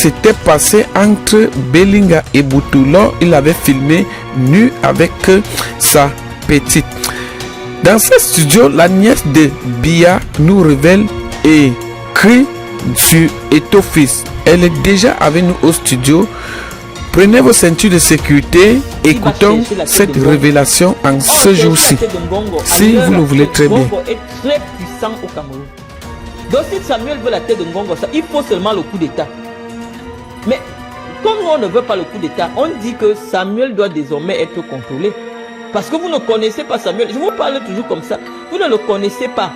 S'était passé entre Belinga et Boutoulon. Il avait filmé nu avec sa petite. Dans ce studio, la nièce de Bia nous révèle et crie sur Etofis. Elle est déjà avec nous au studio. Prenez vos ceintures de sécurité. Écoutons cette révélation en ce jour-ci. Si vous le voulez très bien. Ngongo est très puissant au Cameroun. Donc si Samuel veut la tête de Ngongo, il faut seulement le coup d'État. Mais comme on ne veut pas le coup d'État, on dit que Samuel doit désormais être contrôlé. Parce que vous ne connaissez pas Samuel. Je vous parle toujours comme ça. Vous ne le connaissez pas.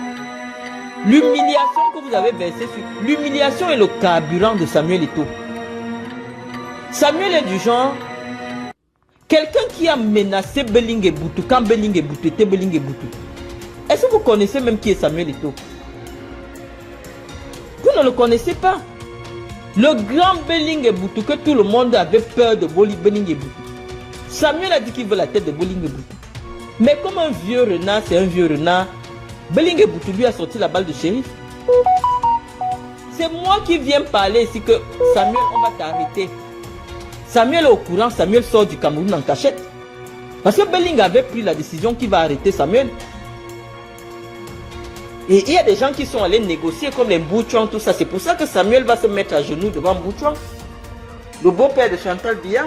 L'humiliation que vous avez versée sur... L'humiliation est le carburant de Samuel Eto'o. Samuel est du genre... Quelqu'un qui a menacé Beling et Boutou quand Beling et Boutou était Beling et Boutou. Est-ce que vous connaissez même qui est Samuel Eto'o? Vous ne le connaissez pas. Le grand Beling et Boutou que tout le monde avait peur de Beling et Boutou. Samuel a dit qu'il veut la tête de Beling et Boutou. Mais comme un vieux renard, c'est un vieux renard, Beling et Boutou lui a sorti la balle de shérif. C'est moi qui viens parler ici que Samuel, on va t'arrêter. Samuel est au courant, Samuel sort du Cameroun en cachette. Parce que Beling avait pris la décision qu'il va arrêter Samuel. Et il y a des gens qui sont allés négocier comme les Boutchouan, tout ça. C'est pour ça que Samuel va se mettre à genoux devant Boutchouan, le beau-père de Chantal Biya.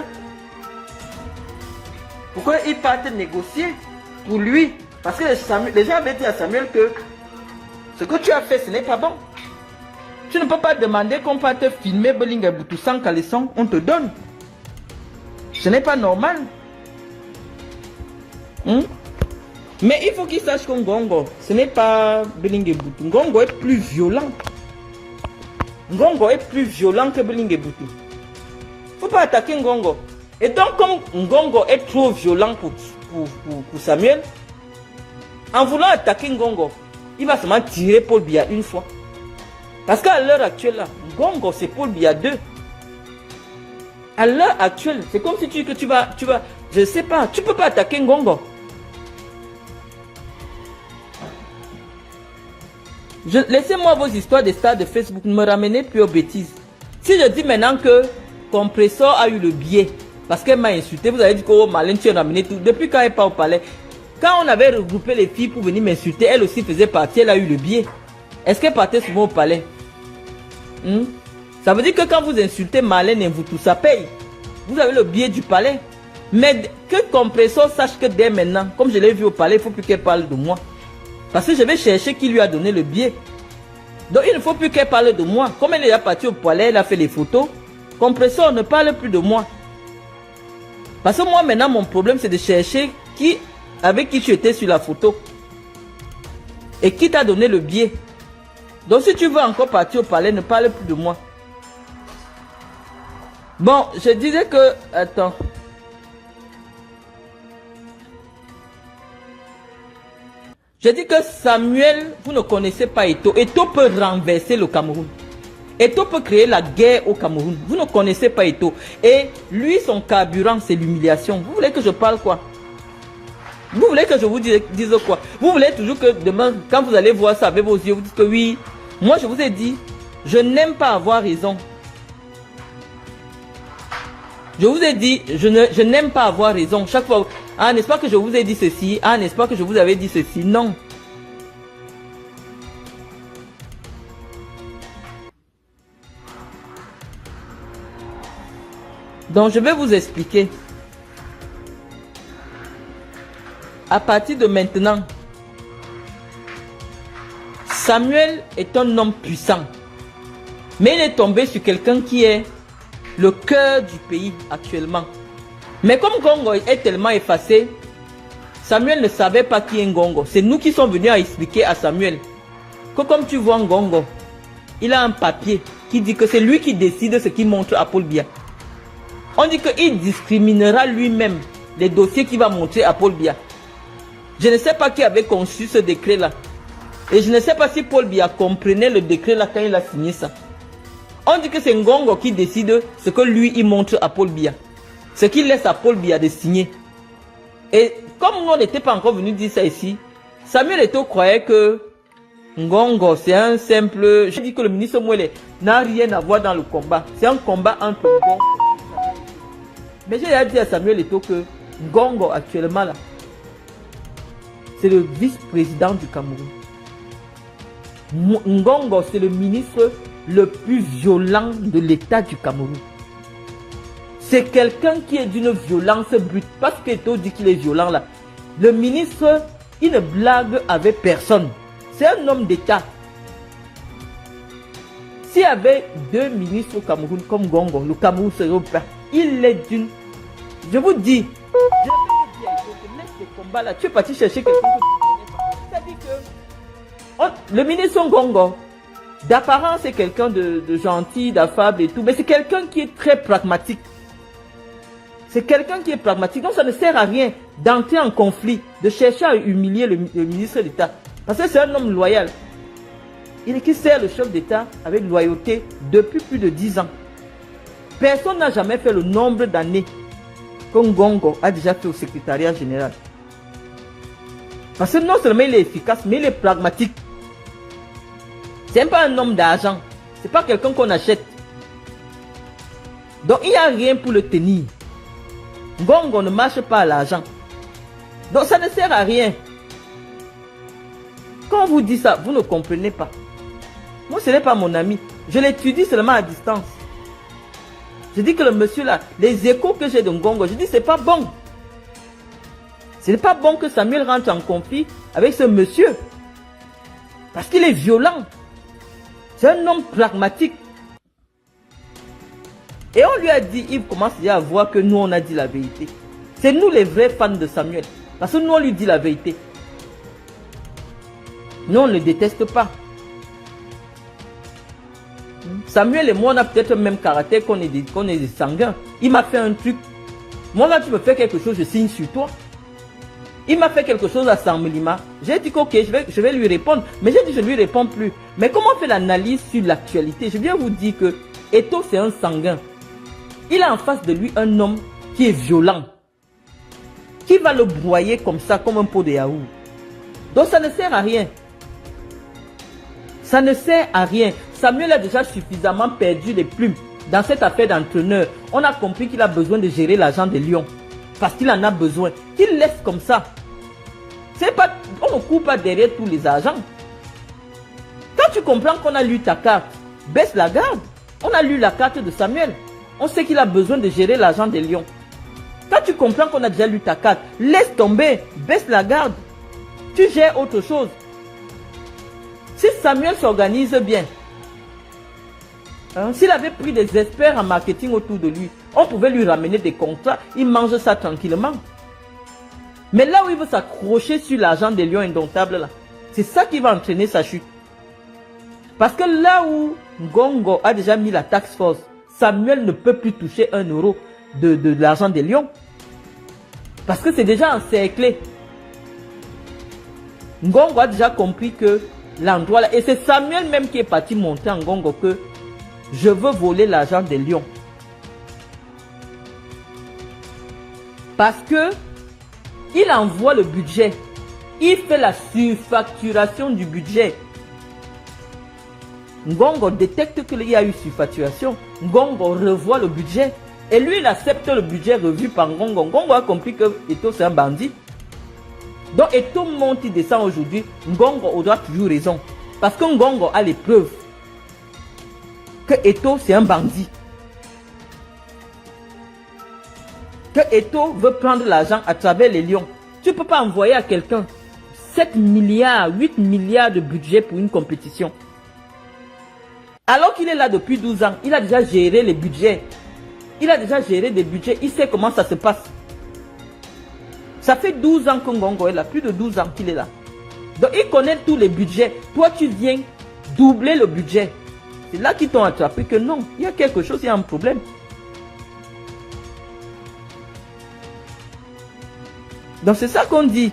Pourquoi il partent négocier pour lui? Parce que les gens avaient dit à Samuel que ce que tu as fait, ce n'est pas bon. Tu ne peux pas demander qu'on va te filmer Beling et Boutou sans caleçon, on te donne. Ce n'est pas normal. Mais il faut qu'il sache que Ngongo, ce n'est pas Beling et Boutou. Ngongo est plus violent. Ngongo est plus violent que Beling et Boutou. Il ne faut pas attaquer Ngongo. Et donc, comme Ngongo est trop violent pour Samuel, en voulant attaquer Ngongo, il va seulement tirer Paul Biya une fois. Parce qu'à l'heure actuelle, là, Ngongo, c'est Paul Biya 2. À l'heure actuelle, c'est comme si tu vas, je ne sais pas, tu ne peux pas attaquer Ngongo. Laissez-moi vos histoires des stars de Facebook, ne me ramenez plus aux bêtises. Si je dis maintenant que Compressor a eu le biais, parce qu'elle m'a insulté, vous avez dit que oh, Malène, tu as ramené tout. Depuis quand elle n'est pas au palais, quand on avait regroupé les filles pour venir m'insulter, elle aussi faisait partie, elle a eu le biais. Est-ce qu'elle partait souvent au palais? Ça veut dire que quand vous insultez Malène et vous tout ça paye. Vous avez le biais du palais. Mais que Compressor sache que dès maintenant, comme je l'ai vu au palais, il ne faut plus qu'elle parle de moi. Parce que je vais chercher qui lui a donné le biais. Donc il ne faut plus qu'elle parle de moi. Comme elle est déjà partie au palais, elle a fait les photos. Compressor ne parle plus de moi. Parce que moi maintenant mon problème c'est de chercher avec qui tu étais sur la photo. Et qui t'a donné le biais. Donc si tu veux encore partir au palais, ne parle plus de moi. Bon, je disais que... Attends. Je dis que Samuel, vous ne connaissez pas Eto'o. Eto'o peut renverser le Cameroun. Eto'o peut créer la guerre au Cameroun. Vous ne connaissez pas Eto'o. Et lui, son carburant, c'est l'humiliation. Vous voulez que je parle quoi? Vous voulez que je vous dise quoi? Vous voulez toujours que demain, quand vous allez voir ça avec vos yeux, vous dites que oui. Moi, je vous ai dit, je n'aime pas avoir raison. Je vous ai dit, je n'aime pas avoir raison. Chaque fois, ah, n'est-ce pas que je vous ai dit ceci? Ah, n'est-ce pas que je vous avais dit ceci? Non. Donc, je vais vous expliquer. À partir de maintenant, Samuel est un homme puissant. Mais il est tombé sur quelqu'un qui est le cœur du pays actuellement. Mais comme Ngongo est tellement effacé, Samuel ne savait pas qui est Ngongo. C'est nous qui sommes venus à expliquer à Samuel que comme tu vois Ngongo, il a un papier qui dit que c'est lui qui décide ce qu'il montre à Paul Biya. On dit qu'il discriminera lui-même les dossiers qu'il va montrer à Paul Biya. Je ne sais pas qui avait conçu ce décret-là. Et je ne sais pas si Paul Biya comprenait le décret-là quand il a signé ça. On dit que c'est Ngongo qui décide ce que lui, il montre à Paul Biya. Ce qu'il laisse à Paul Biya de signer. Et comme on n'était pas encore venu dire ça ici, Samuel Eto'o croyait que Ngongo, c'est un simple... Je dis que le ministre Mouele n'a rien à voir dans le combat. C'est un combat entre Ngongo. Mais j'ai dit à Samuel Eto'o que Ngongo, actuellement, là, c'est le vice-président du Cameroun. Ngongo, c'est le ministre le plus violent de l'État du Cameroun. C'est quelqu'un qui est d'une violence brute. Parce qu'Eto'o dit qu'il est violent, là. Le ministre, il ne blague avec personne. C'est un homme d'État. S'il y avait 2 ministres au Cameroun comme Ngongo, le Cameroun serait au père. Il est d'une... Je vous dis, je vais vous dire, je laisse les combats là. Tu es parti chercher quelqu'un que tu ne connais pas. C'est-à-dire que le ministre Ngongo, d'apparence, c'est quelqu'un de gentil, d'affable et tout, mais c'est quelqu'un qui est très pragmatique. C'est quelqu'un qui est pragmatique. Donc ça ne sert à rien d'entrer en conflit, de chercher à humilier le ministre d'État. Parce que c'est un homme loyal. Il est qui sert le chef d'État avec loyauté depuis plus de 10 ans. Personne n'a jamais fait le nombre d'années que Ngongo a déjà fait au secrétariat général. Parce que non seulement il est efficace, mais il est pragmatique. C'est même pas un homme d'argent. C'est pas quelqu'un qu'on achète. Donc il n'y a rien pour le tenir. Ngongo ne marche pas à l'argent. Donc ça ne sert à rien. Quand on vous dit ça, vous ne comprenez pas. Moi, ce n'est pas mon ami. Je l'étudie seulement à distance. Je dis que le monsieur là, les échos que j'ai de Ngongo, je dis c'est pas bon. Ce n'est pas bon que Samuel rentre en conflit avec ce monsieur. Parce qu'il est violent. C'est un homme pragmatique. Et on lui a dit, il commence déjà à voir que nous on a dit la vérité. C'est nous les vrais fans de Samuel. Parce que nous on lui dit la vérité. Nous on ne le déteste pas. Samuel et moi on a peut-être le même caractère qu'on est des sanguins. Il m'a fait un truc. Moi là tu me fais quelque chose, je signe sur toi. Il m'a fait quelque chose à Sammelima. J'ai dit ok, je vais lui répondre. Mais j'ai dit je ne lui réponds plus. Mais comment on fait l'analyse sur l'actualité? Je viens vous dire que Eto'o c'est un sanguin. Il a en face de lui un homme qui est violent. Qui va le broyer comme ça, comme un pot de yaourt. Donc ça ne sert à rien. Ça ne sert à rien. Samuel a déjà suffisamment perdu les plumes dans cette affaire d'entraîneur. On a compris qu'il a besoin de gérer l'argent des Lions. Parce qu'il en a besoin. Qu'il laisse comme ça. Pas, on ne court pas derrière tous les agents. Quand tu comprends qu'on a lu ta carte, baisse la garde. On a lu la carte de Samuel. On sait qu'il a besoin de gérer l'argent des Lions. Quand tu comprends qu'on a déjà lu ta carte, laisse tomber, baisse la garde. Tu gères autre chose. Si Samuel s'organise bien, s'il avait pris des experts en marketing autour de lui, on pouvait lui ramener des contrats, il mange ça tranquillement. Mais là où il veut s'accrocher sur l'argent des Lions indomptables, là, c'est ça qui va entraîner sa chute. Parce que là où Ngongo a déjà mis la task force, Samuel ne peut plus toucher 1 euro de l'argent des Lions. Parce que c'est déjà encerclé. Ngongo a déjà compris que l'endroit là, et c'est Samuel même qui est parti montrer en Ngongo que je veux voler l'argent des Lions. Parce que il envoie le budget. Il fait la surfacturation du budget. Ngongo détecte qu'il y a eu surfacturation. Ngongo revoit le budget. Et lui, il accepte le budget revu par Ngongo. Ngongo a compris que Eto'o c'est un bandit. Donc Eto'o monte, il descend aujourd'hui. Ngongo aura toujours raison. Parce que Ngongo a les preuves que Eto'o c'est un bandit. Que Eto'o veut prendre l'argent à travers les Lions. Tu ne peux pas envoyer à quelqu'un 7 milliards, 8 milliards de budget pour une compétition. Alors qu'il est là depuis 12 ans, il a déjà géré les budgets. Il a déjà géré des budgets, il sait comment ça se passe. Ça fait 12 ans que Ngongo est là, plus de 12 ans qu'il est là. Donc il connaît tous les budgets. Toi tu viens doubler le budget. C'est là qu'ils t'ont attrapé que non, il y a quelque chose, il y a un problème. Donc c'est ça qu'on dit.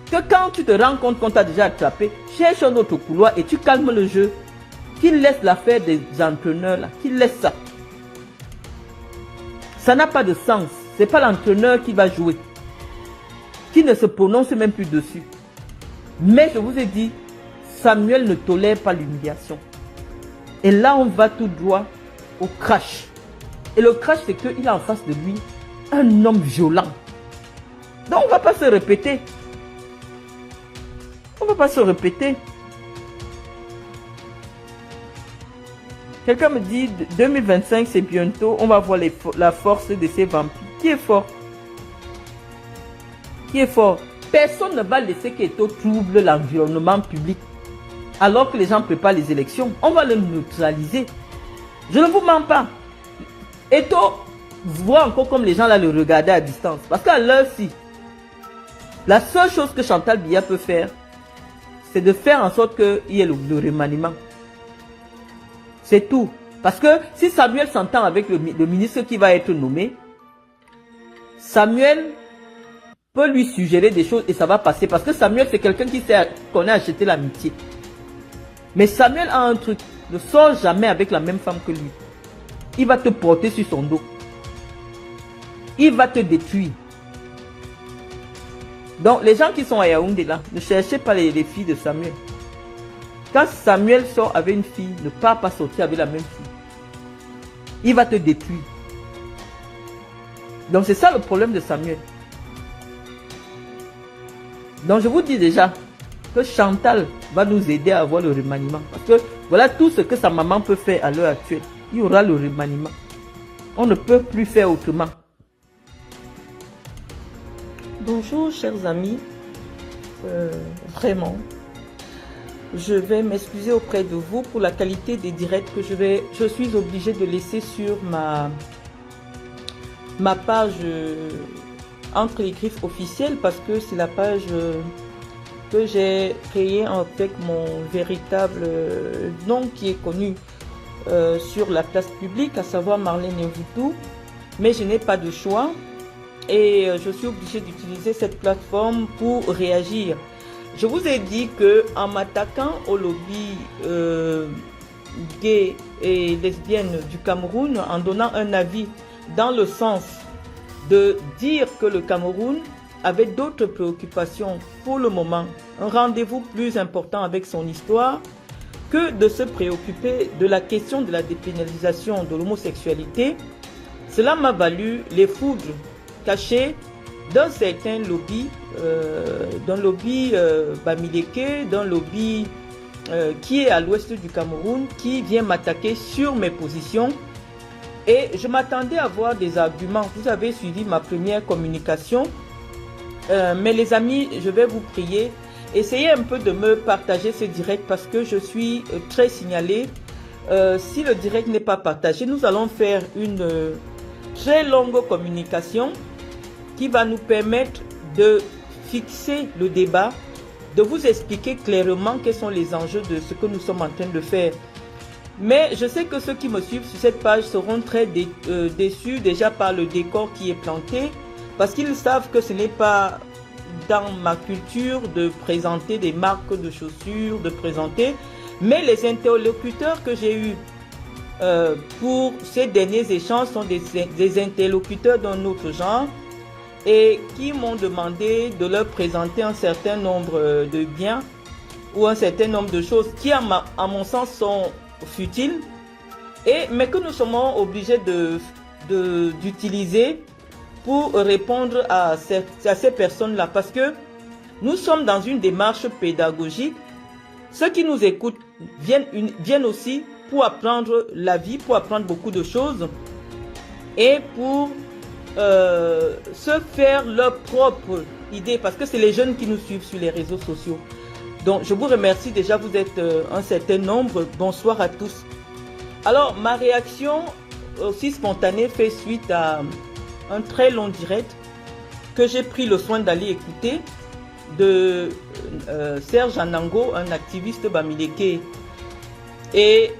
Que quand tu te rends compte qu'on t'a déjà attrapé, cherche un autre couloir et tu calmes le jeu. Qu'il laisse l'affaire des entraîneurs là, qu'il laisse ça. Ça n'a pas de sens. Ce n'est pas l'entraîneur qui va jouer. Qui ne se prononce même plus dessus. Mais je vous ai dit, Samuel ne tolère pas l'humiliation. Et là, on va tout droit au crash. Et le crash, c'est qu'il a en face de lui un homme violent. Donc, on ne va pas se répéter. On ne va pas se répéter. Quelqu'un me dit, 2025, c'est bientôt, on va voir la force de ces vampires. Qui est fort? Qui est fort? Personne ne va laisser qu'Eto trouble l'environnement public. Alors que les gens préparent les élections, on va le neutraliser. Je ne vous mens pas. Eto voit encore comme les gens là le regarder à distance. Parce qu'à l'heure-ci, la seule chose que Chantal Biya peut faire, c'est de faire en sorte qu'il y ait le remaniement. C'est tout. Parce que si Samuel s'entend avec le ministre qui va être nommé, Samuel peut lui suggérer des choses et ça va passer. Parce que Samuel, c'est quelqu'un qui connaît acheter l'amitié. Mais Samuel a un truc. Ne sort jamais avec la même femme que lui. Il va te porter sur son dos. Il va te détruire. Donc, les gens qui sont à Yaoundé là, ne cherchez pas les filles de Samuel. Quand Samuel sort avec une fille, ne pas sortir avec la même fille. Il va te détruire. Donc, c'est ça le problème de Samuel. Donc, je vous dis déjà que Chantal va nous aider à avoir le remaniement. Parce que voilà tout ce que sa maman peut faire à l'heure actuelle. Il y aura le remaniement. On ne peut plus faire autrement. Bonjour, chers amis. Vraiment. Je vais m'excuser auprès de vous pour la qualité des directs que je suis obligée de laisser sur ma page entre les griffes officielles parce que c'est la page que j'ai créée avec mon véritable nom qui est connu sur la place publique, à savoir Marlène Mvutu. Mais je n'ai pas de choix et je suis obligée d'utiliser cette plateforme pour réagir. Je vous ai dit que en m'attaquant au lobby gay et lesbienne du Cameroun, en donnant un avis dans le sens de dire que le Cameroun avait d'autres préoccupations pour le moment, un rendez-vous plus important avec son histoire, que de se préoccuper de la question de la dépénalisation de l'homosexualité, cela m'a valu les foudres cachées d'un certain lobby, d'un lobby Bamileke, d'un lobby qui est à l'ouest du Cameroun, qui vient m'attaquer sur mes positions. Et je m'attendais à avoir des arguments. Vous avez suivi ma première communication. Mais les amis, je vais vous prier. Essayez un peu de me partager ce direct parce que je suis très signalée. Si le direct n'est pas partagé, nous allons faire une très longue communication qui va nous permettre de fixer le débat, de vous expliquer clairement quels sont les enjeux de ce que nous sommes en train de faire. Mais je sais que ceux qui me suivent sur cette page seront très déçus déjà par le décor qui est planté, parce qu'ils savent que ce n'est pas dans ma culture de présenter des marques de chaussures, de présenter, mais les interlocuteurs que j'ai eus pour ces derniers échanges sont des interlocuteurs d'un autre genre et qui m'ont demandé de leur présenter un certain nombre de biens ou un certain nombre de choses qui, à mon sens, sont futiles, mais que nous sommes obligés d'utiliser pour répondre à ces personnes-là. Parce que nous sommes dans une démarche pédagogique. Ceux qui nous écoutent viennent aussi pour apprendre la vie, pour apprendre beaucoup de choses et pour se faire leur propre idée. Parce que c'est les jeunes qui nous suivent sur les réseaux sociaux. Donc, je vous remercie déjà, vous êtes un certain nombre. Bonsoir à tous. Alors, ma réaction aussi spontanée fait suite à un très long direct que j'ai pris le soin d'aller écouter de Serge Anango, un activiste bamileke, et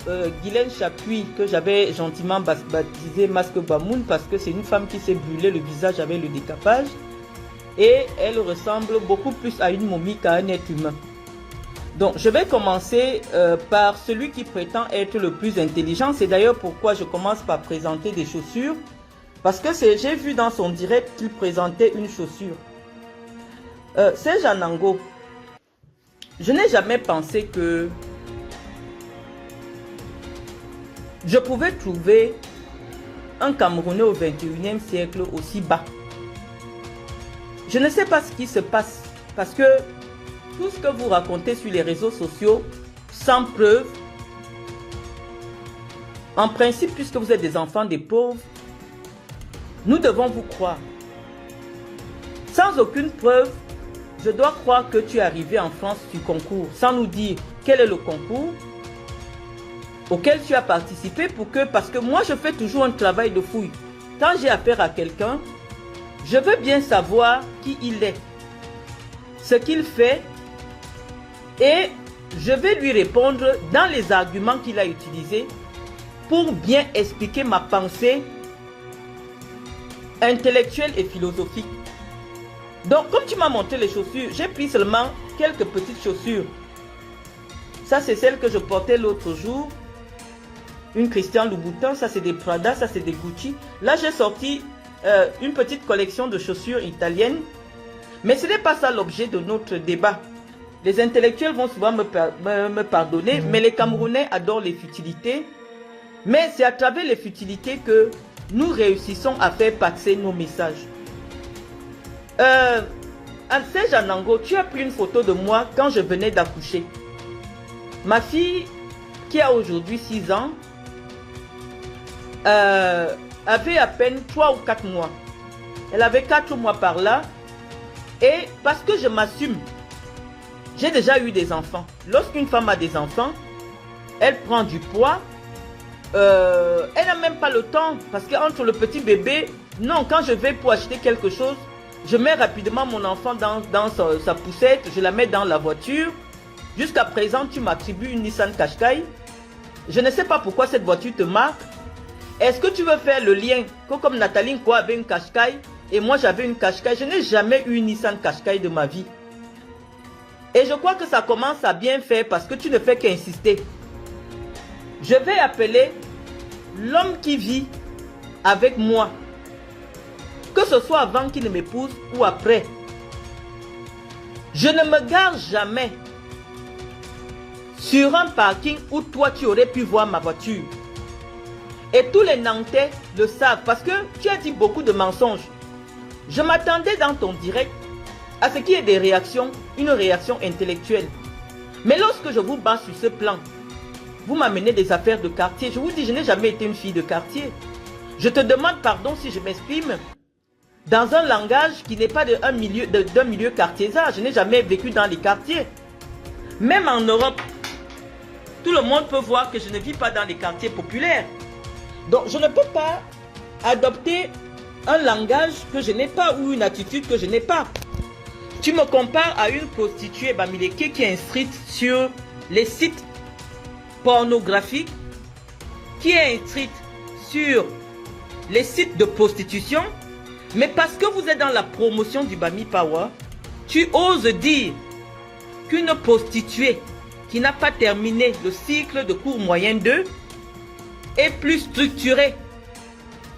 Guylaine Chapuis, que j'avais gentiment baptisé Masque Bamoun parce que c'est une femme qui s'est brûlée le visage avec le décapage et elle ressemble beaucoup plus à une momie qu'à un être humain. Donc, je vais commencer par celui qui prétend être le plus intelligent. C'est d'ailleurs pourquoi je commence par présenter des chaussures. Parce que j'ai vu dans son direct qu'il présentait une chaussure. Serge Anango, Je n'ai jamais pensé que je pouvais trouver un Camerounais au 21e siècle aussi bas. Je ne sais pas ce qui se passe parce que tout ce que vous racontez sur les réseaux sociaux, sans preuve, en principe, puisque vous êtes des enfants des pauvres, nous devons vous croire. Sans aucune preuve, je dois croire que tu es arrivé en France du concours, sans nous dire quel est le concours auquel tu as participé parce que moi je fais toujours un travail de fouille. Quand j'ai affaire à quelqu'un, je veux bien savoir qui il est, ce qu'il fait, et je vais lui répondre dans les arguments qu'il a utilisés pour bien expliquer ma pensée intellectuelle et philosophique. Donc, comme tu m'as montré les chaussures, j'ai pris seulement quelques petites chaussures. Ça, c'est celle que je portais l'autre jour. Une Christian Louboutin, ça c'est des Prada, ça c'est des Gucci. Là, j'ai sorti une petite collection de chaussures italiennes. Mais ce n'est pas ça l'objet de notre débat. Les intellectuels vont souvent me pardonner, mais les Camerounais adorent les futilités. Mais c'est à travers les futilités que nous réussissons à faire passer nos messages. Serge Anango, tu as pris une photo de moi quand je venais d'accoucher. Ma fille, qui a aujourd'hui 6 ans, avait à peine 3 ou 4 mois. Elle avait 4 mois par là. Et parce que je m'assume, j'ai déjà eu des enfants. Lorsqu'une femme a des enfants, elle prend du poids. Elle n'a même pas le temps. Parce qu'entre le petit bébé, non, quand je vais pour acheter quelque chose, je mets rapidement mon enfant dans sa poussette, je la mets dans la voiture. Jusqu'à présent, tu m'attribues une Nissan Qashqai. Je ne sais pas pourquoi cette voiture te marque. Est-ce que tu veux faire le lien que comme Nathalie Nkwa avait une Qashqai et moi j'avais une Qashqai? Je n'ai jamais eu une Nissan Qashqai de ma vie. Et je crois que ça commence à bien faire parce que tu ne fais qu'insister. Je vais appeler l'homme qui vit avec moi. Que ce soit avant qu'il ne m'épouse ou après. Je ne me gare jamais sur un parking où toi tu aurais pu voir ma voiture. Et tous les Nantais le savent parce que tu as dit beaucoup de mensonges. Je m'attendais dans ton direct à ce qu'il y ait des réactions, une réaction intellectuelle. Mais lorsque je vous bats sur ce plan, vous m'amenez des affaires de quartier. Je vous dis, je n'ai jamais été une fille de quartier. Je te demande pardon si je m'exprime dans un langage qui n'est pas d'un milieu cartésien. Je n'ai jamais vécu dans les quartiers. Même en Europe, tout le monde peut voir que je ne vis pas dans les quartiers populaires. Donc, je ne peux pas adopter un langage que je n'ai pas ou une attitude que je n'ai pas. Tu me compares à une prostituée Bamileke qui est inscrite sur les sites pornographiques, qui est inscrite sur les sites de prostitution, mais parce que vous êtes dans la promotion du Bami Power, tu oses dire qu'une prostituée qui n'a pas terminé le cycle de cours moyen 2 est plus structurée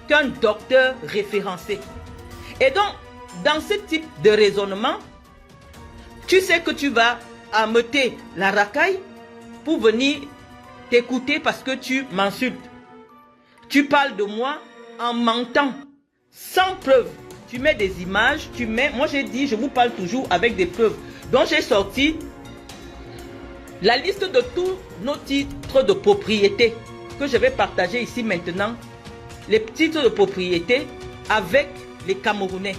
qu'un docteur référencé. Et donc, dans ce type de raisonnement, tu sais que tu vas ameuter la racaille pour venir t'écouter parce que tu m'insultes. Tu parles de moi en mentant, sans preuve. Tu mets des images, moi j'ai dit, je vous parle toujours avec des preuves. Donc j'ai sorti la liste de tous nos titres de propriété que je vais partager ici maintenant. Les titres de propriété avec les Camerounais.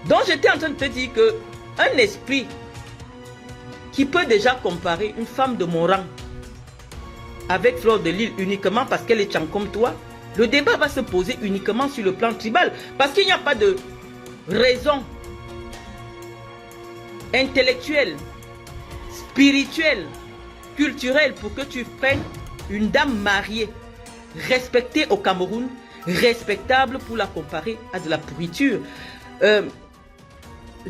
Donc j'étais en train de te dire que un esprit qui peut déjà comparer une femme de mon rang avec Fleur de Lille uniquement parce qu'elle est tchan comme toi, le débat va se poser uniquement sur le plan tribal. Parce qu'il n'y a pas de raison intellectuelle, spirituelle, culturelle pour que tu prennes une dame mariée, respectée au Cameroun, respectable pour la comparer à de la pourriture.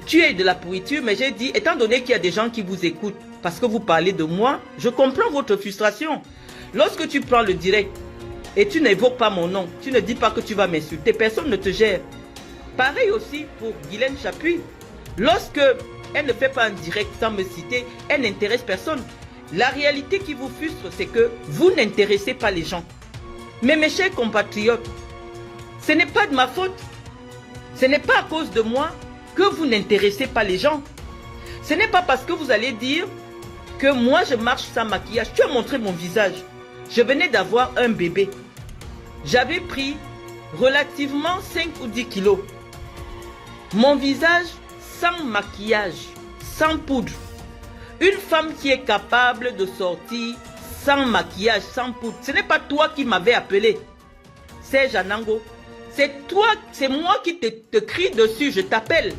Tu es de la pourriture, mais j'ai dit, étant donné qu'il y a des gens qui vous écoutent parce que vous parlez de moi, je comprends votre frustration. Lorsque tu prends le direct et tu n'évoques pas mon nom, tu ne dis pas que tu vas m'insulter, personne ne te gère. Pareil aussi pour Guylaine Chapuis. Lorsque elle ne fait pas en direct sans me citer, elle n'intéresse personne. La réalité qui vous frustre, c'est que vous n'intéressez pas les gens. Mais mes chers compatriotes, ce n'est pas de ma faute. Ce n'est pas à cause de moi que vous n'intéressez pas les gens. Ce n'est pas parce que vous allez dire que moi je marche sans maquillage. Tu as montré mon visage. Je venais d'avoir un bébé. J'avais pris relativement 5 ou 10 kilos. Mon visage sans maquillage, sans poudre. Une femme qui est capable de sortir sans maquillage, sans poudre. Ce n'est pas toi qui m'avais appelé. C'est Janango. C'est toi, c'est moi qui te crie dessus, je t'appelle.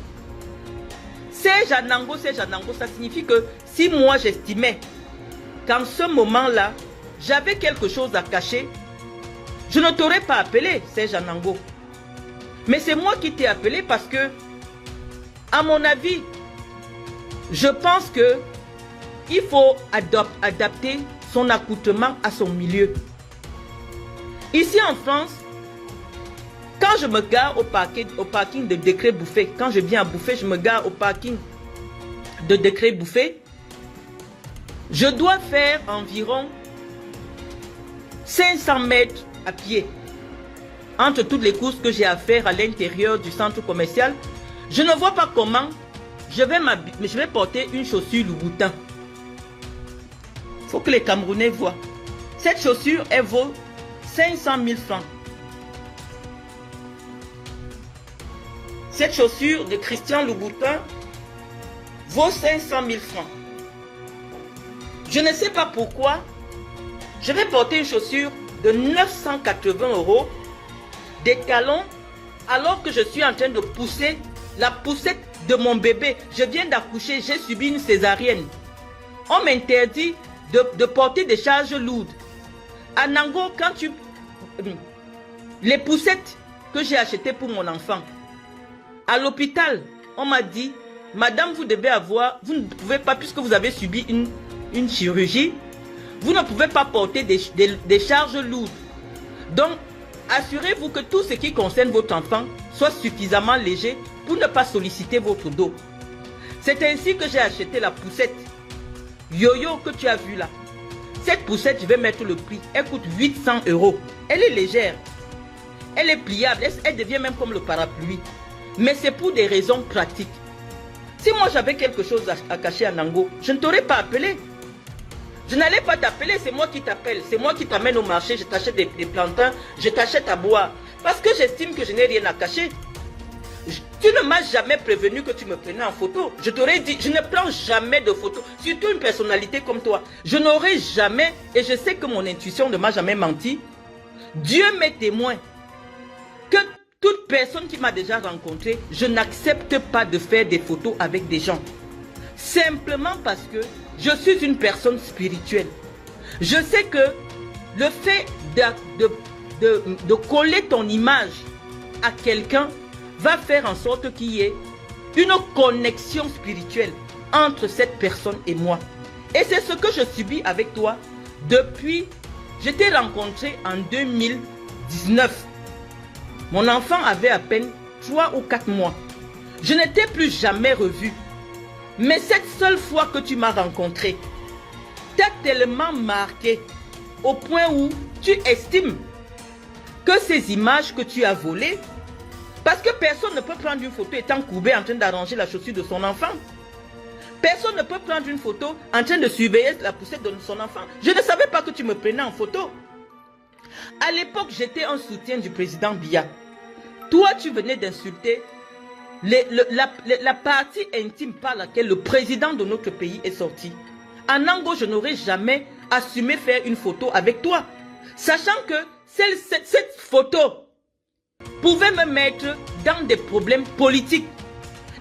C'est Janango, ça signifie que si moi j'estimais qu'en ce moment-là, j'avais quelque chose à cacher, je ne t'aurais pas appelé, c'est Janango. Mais c'est moi qui t'ai appelé parce que, à mon avis, je pense que il faut adapter son accoutrement à son milieu. Ici en France, quand je me gare au parking de Décret Bouffé, quand je viens à Bouffé, je me gare au parking de Décret Bouffé, je dois faire environ 500 mètres à pied. Entre toutes les courses que j'ai à faire à l'intérieur du centre commercial, je ne vois pas comment je vais porter une chaussure Louboutin. Il faut que les Camerounais voient. Cette chaussure, elle vaut 500 000 francs. Cette chaussure de Christian Louboutin vaut 500 000 francs. Je ne sais pas pourquoi je vais porter une chaussure de 980 €, des talons, alors que je suis en train de pousser la poussette de mon bébé. Je viens d'accoucher, j'ai subi une césarienne. On m'interdit de porter des charges lourdes. À Nango, quand les poussettes que j'ai achetées pour mon enfant, à l'hôpital, on m'a dit, madame, vous devez avoir, vous ne pouvez pas, puisque vous avez subi une chirurgie, vous ne pouvez pas porter des charges lourdes. Donc, assurez-vous que tout ce qui concerne votre enfant soit suffisamment léger pour ne pas solliciter votre dos. C'est ainsi que j'ai acheté la poussette Yo-Yo que tu as vue là. Cette poussette, je vais mettre le prix. Elle coûte 800 €. Elle est légère. Elle est pliable. Elle devient même comme le parapluie. Mais c'est pour des raisons pratiques. Si moi j'avais quelque chose à cacher à Nango, je ne t'aurais pas appelé. Je n'allais pas t'appeler, c'est moi qui t'appelle. C'est moi qui t'amène au marché, je t'achète des plantains, je t'achète à boire. Parce que j'estime que je n'ai rien à cacher. Tu ne m'as jamais prévenu que tu me prenais en photo. Je t'aurais dit, je ne prends jamais de photos. Surtout une personnalité comme toi. Je n'aurais jamais, et je sais que mon intuition ne m'a jamais menti. Dieu m'est témoin que toute personne qui m'a déjà rencontré, je n'accepte pas de faire des photos avec des gens. Simplement parce que je suis une personne spirituelle. Je sais que le fait de coller ton image à quelqu'un va faire en sorte qu'il y ait une connexion spirituelle entre cette personne et moi. Et c'est ce que je subis avec toi depuis, je t'ai rencontré en 2019. Mon enfant avait à peine 3 ou 4 mois. Je ne t'ai plus jamais revu. Mais cette seule fois que tu m'as rencontré, t'as tellement marqué au point où tu estimes que ces images que tu as volées, parce que personne ne peut prendre une photo étant courbé en train d'arranger la chaussure de son enfant. Personne ne peut prendre une photo en train de surveiller la poussette de son enfant. Je ne savais pas que tu me prenais en photo. À l'époque, j'étais un soutien du président Biya. Toi, tu venais d'insulter la partie intime par laquelle le président de notre pays est sorti. En Nango, je n'aurais jamais assumé faire une photo avec toi. Sachant que cette photo pouvait me mettre dans des problèmes politiques,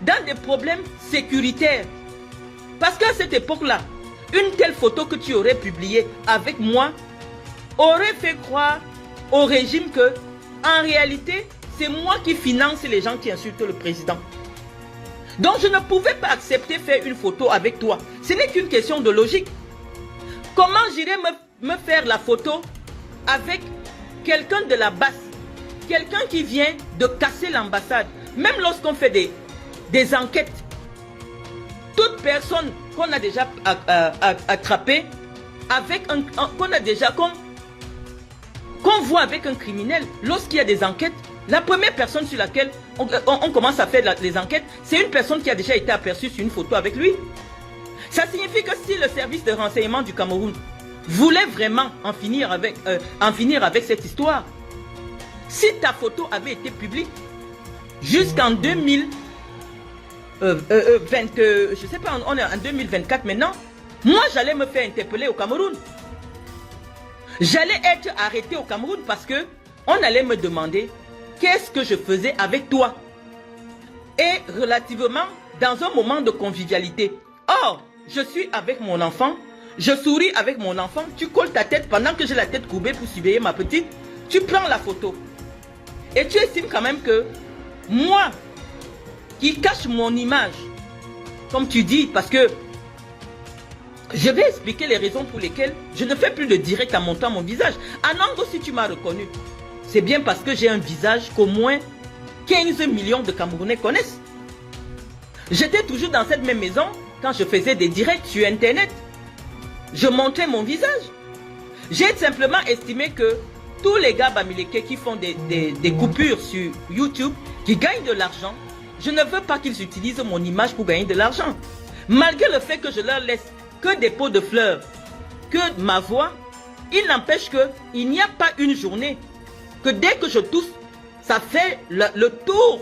dans des problèmes sécuritaires. Parce qu'à cette époque-là, une telle photo que tu aurais publiée avec moi aurait fait croire au régime que, en réalité, c'est moi qui finance les gens qui insultent le président. Donc je ne pouvais pas accepter faire une photo avec toi. Ce n'est qu'une question de logique. Comment j'irais me faire la photo avec quelqu'un de la base, quelqu'un qui vient de casser l'ambassade? Même lorsqu'on fait des enquêtes, toute personne qu'on a déjà attrapée avec qu'on a déjà qu'on voit avec un criminel, lorsqu'il y a des enquêtes, la première personne sur laquelle on commence à faire les enquêtes, c'est une personne qui a déjà été aperçue sur une photo avec lui. Ça signifie que si le service de renseignement du Cameroun voulait vraiment en finir avec cette histoire, si ta photo avait été publique jusqu'en 2020, je sais pas, on est en 2024 maintenant, moi j'allais me faire interpeller au Cameroun. J'allais être arrêté au Cameroun parce que on allait me demander qu'est-ce que je faisais avec toi. Et relativement dans un moment de convivialité. Or, je suis avec mon enfant, je souris avec mon enfant, tu colles ta tête pendant que j'ai la tête courbée pour surveiller ma petite, tu prends la photo. Et tu estimes quand même que moi, qui cache mon image, comme tu dis, parce que je vais expliquer les raisons pour lesquelles je ne fais plus de direct en montrant mon visage. Anango, si tu m'as reconnu, c'est bien parce que j'ai un visage qu'au moins 15 millions de Camerounais connaissent. J'étais toujours dans cette même maison quand je faisais des directs sur Internet. Je montrais mon visage. J'ai simplement estimé que tous les gars bamileke qui font des coupures sur YouTube, qui gagnent de l'argent, je ne veux pas qu'ils utilisent mon image pour gagner de l'argent. Malgré le fait que je leur laisse que des pots de fleurs, que ma voix, il n'empêche qu'il n'y a pas une journée que dès que je tousse, ça fait le tour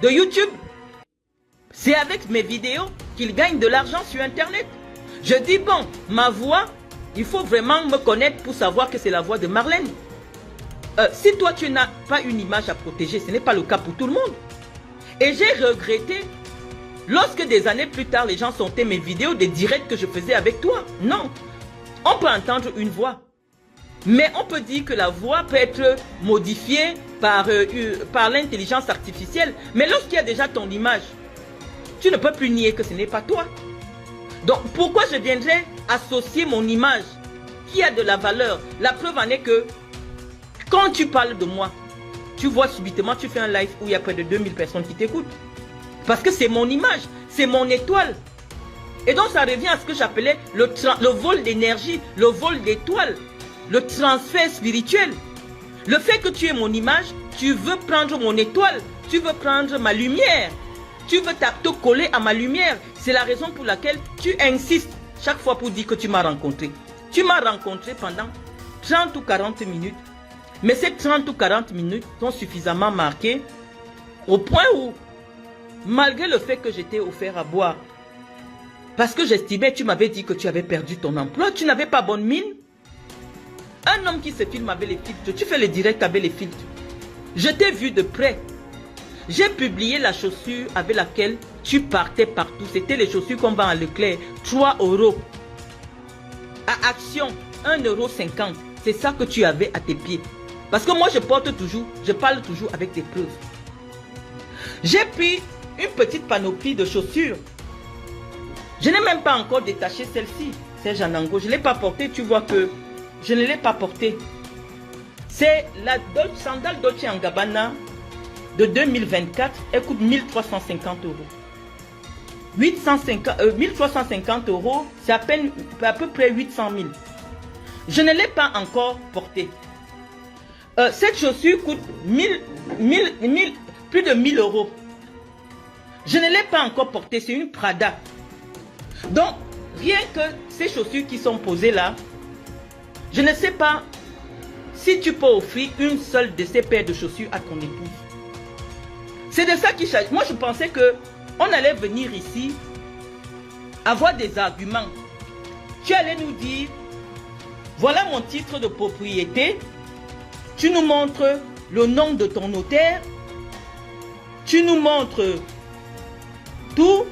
de YouTube. C'est avec mes vidéos qu'ils gagnent de l'argent sur Internet. Je dis bon, ma voix, il faut vraiment me connaître pour savoir que c'est la voix de Marlène. Si toi tu n'as pas une image à protéger, ce n'est pas le cas pour tout le monde. Et j'ai regretté lorsque des années plus tard, les gens sentaient mes vidéos, des directs que je faisais avec toi. Non, on peut entendre une voix. Mais on peut dire que la voix peut être modifiée par l'intelligence artificielle. Mais lorsqu'il y a déjà ton image, tu ne peux plus nier que ce n'est pas toi. Donc pourquoi je viendrais associer mon image qui a de la valeur? La preuve en est que quand tu parles de moi, tu vois subitement, tu fais un live où il y a près de 2000 personnes qui t'écoutent. Parce que c'est mon image, c'est mon étoile. Et donc ça revient à ce que j'appelais le vol d'énergie, le vol d'étoiles, le transfert spirituel. Le fait que tu aies mon image, tu veux prendre mon étoile, tu veux prendre ma lumière, tu veux te coller à ma lumière. C'est la raison pour laquelle tu insistes chaque fois pour dire que tu m'as rencontré. Tu m'as rencontré pendant 30 ou 40 minutes. Mais ces 30 ou 40 minutes sont suffisamment marquées au point où, malgré le fait que j'étais offert à boire, parce que j'estimais, tu m'avais dit que tu avais perdu ton emploi, tu n'avais pas bonne mine. Un homme qui se filme avec les filtres, tu fais le direct avec les filtres. Je t'ai vu de près. J'ai publié la chaussure avec laquelle tu partais partout. C'était les chaussures qu'on vend à Leclerc, 3 €. À Action, 1,50 €. C'est ça que tu avais à tes pieds. Parce que moi, je parle toujours avec des preuves. J'ai pris une petite panoplie de chaussures. Je n'ai même pas encore détaché celle-ci, Serge Anango. Je ne l'ai pas portée, tu vois que je ne l'ai pas portée. C'est la sandale Dolce & Gabbana de 2024. Elle coûte 1350 €. 1350 €, c'est à peu près 800 000. Je ne l'ai pas encore portée. Cette chaussure coûte plus de 1000 €. Je ne l'ai pas encore portée, c'est une Prada. Donc, rien que ces chaussures qui sont posées là, je ne sais pas si tu peux offrir une seule de ces paires de chaussures à ton épouse. C'est de ça qu'il s'agit. Moi, je pensais que on allait venir ici avoir des arguments. Tu allais nous dire, voilà mon titre de propriété. Tu nous montres le nom de ton notaire. Tu nous montres tout.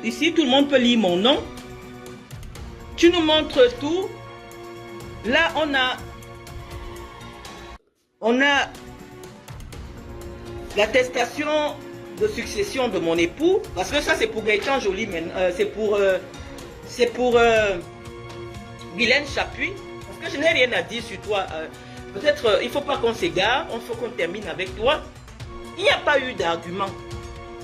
Ici, tout le monde peut lire mon nom. Tu nous montres tout. Là, on a l'attestation de succession de mon époux. Parce que ça, c'est pour Gaëtan Joly. C'est pour Guylaine Chapuis. Parce que je n'ai rien à dire sur toi. Peut-être il ne faut pas qu'on s'égare. Il faut qu'on termine avec toi. Il n'y a pas eu d'argument,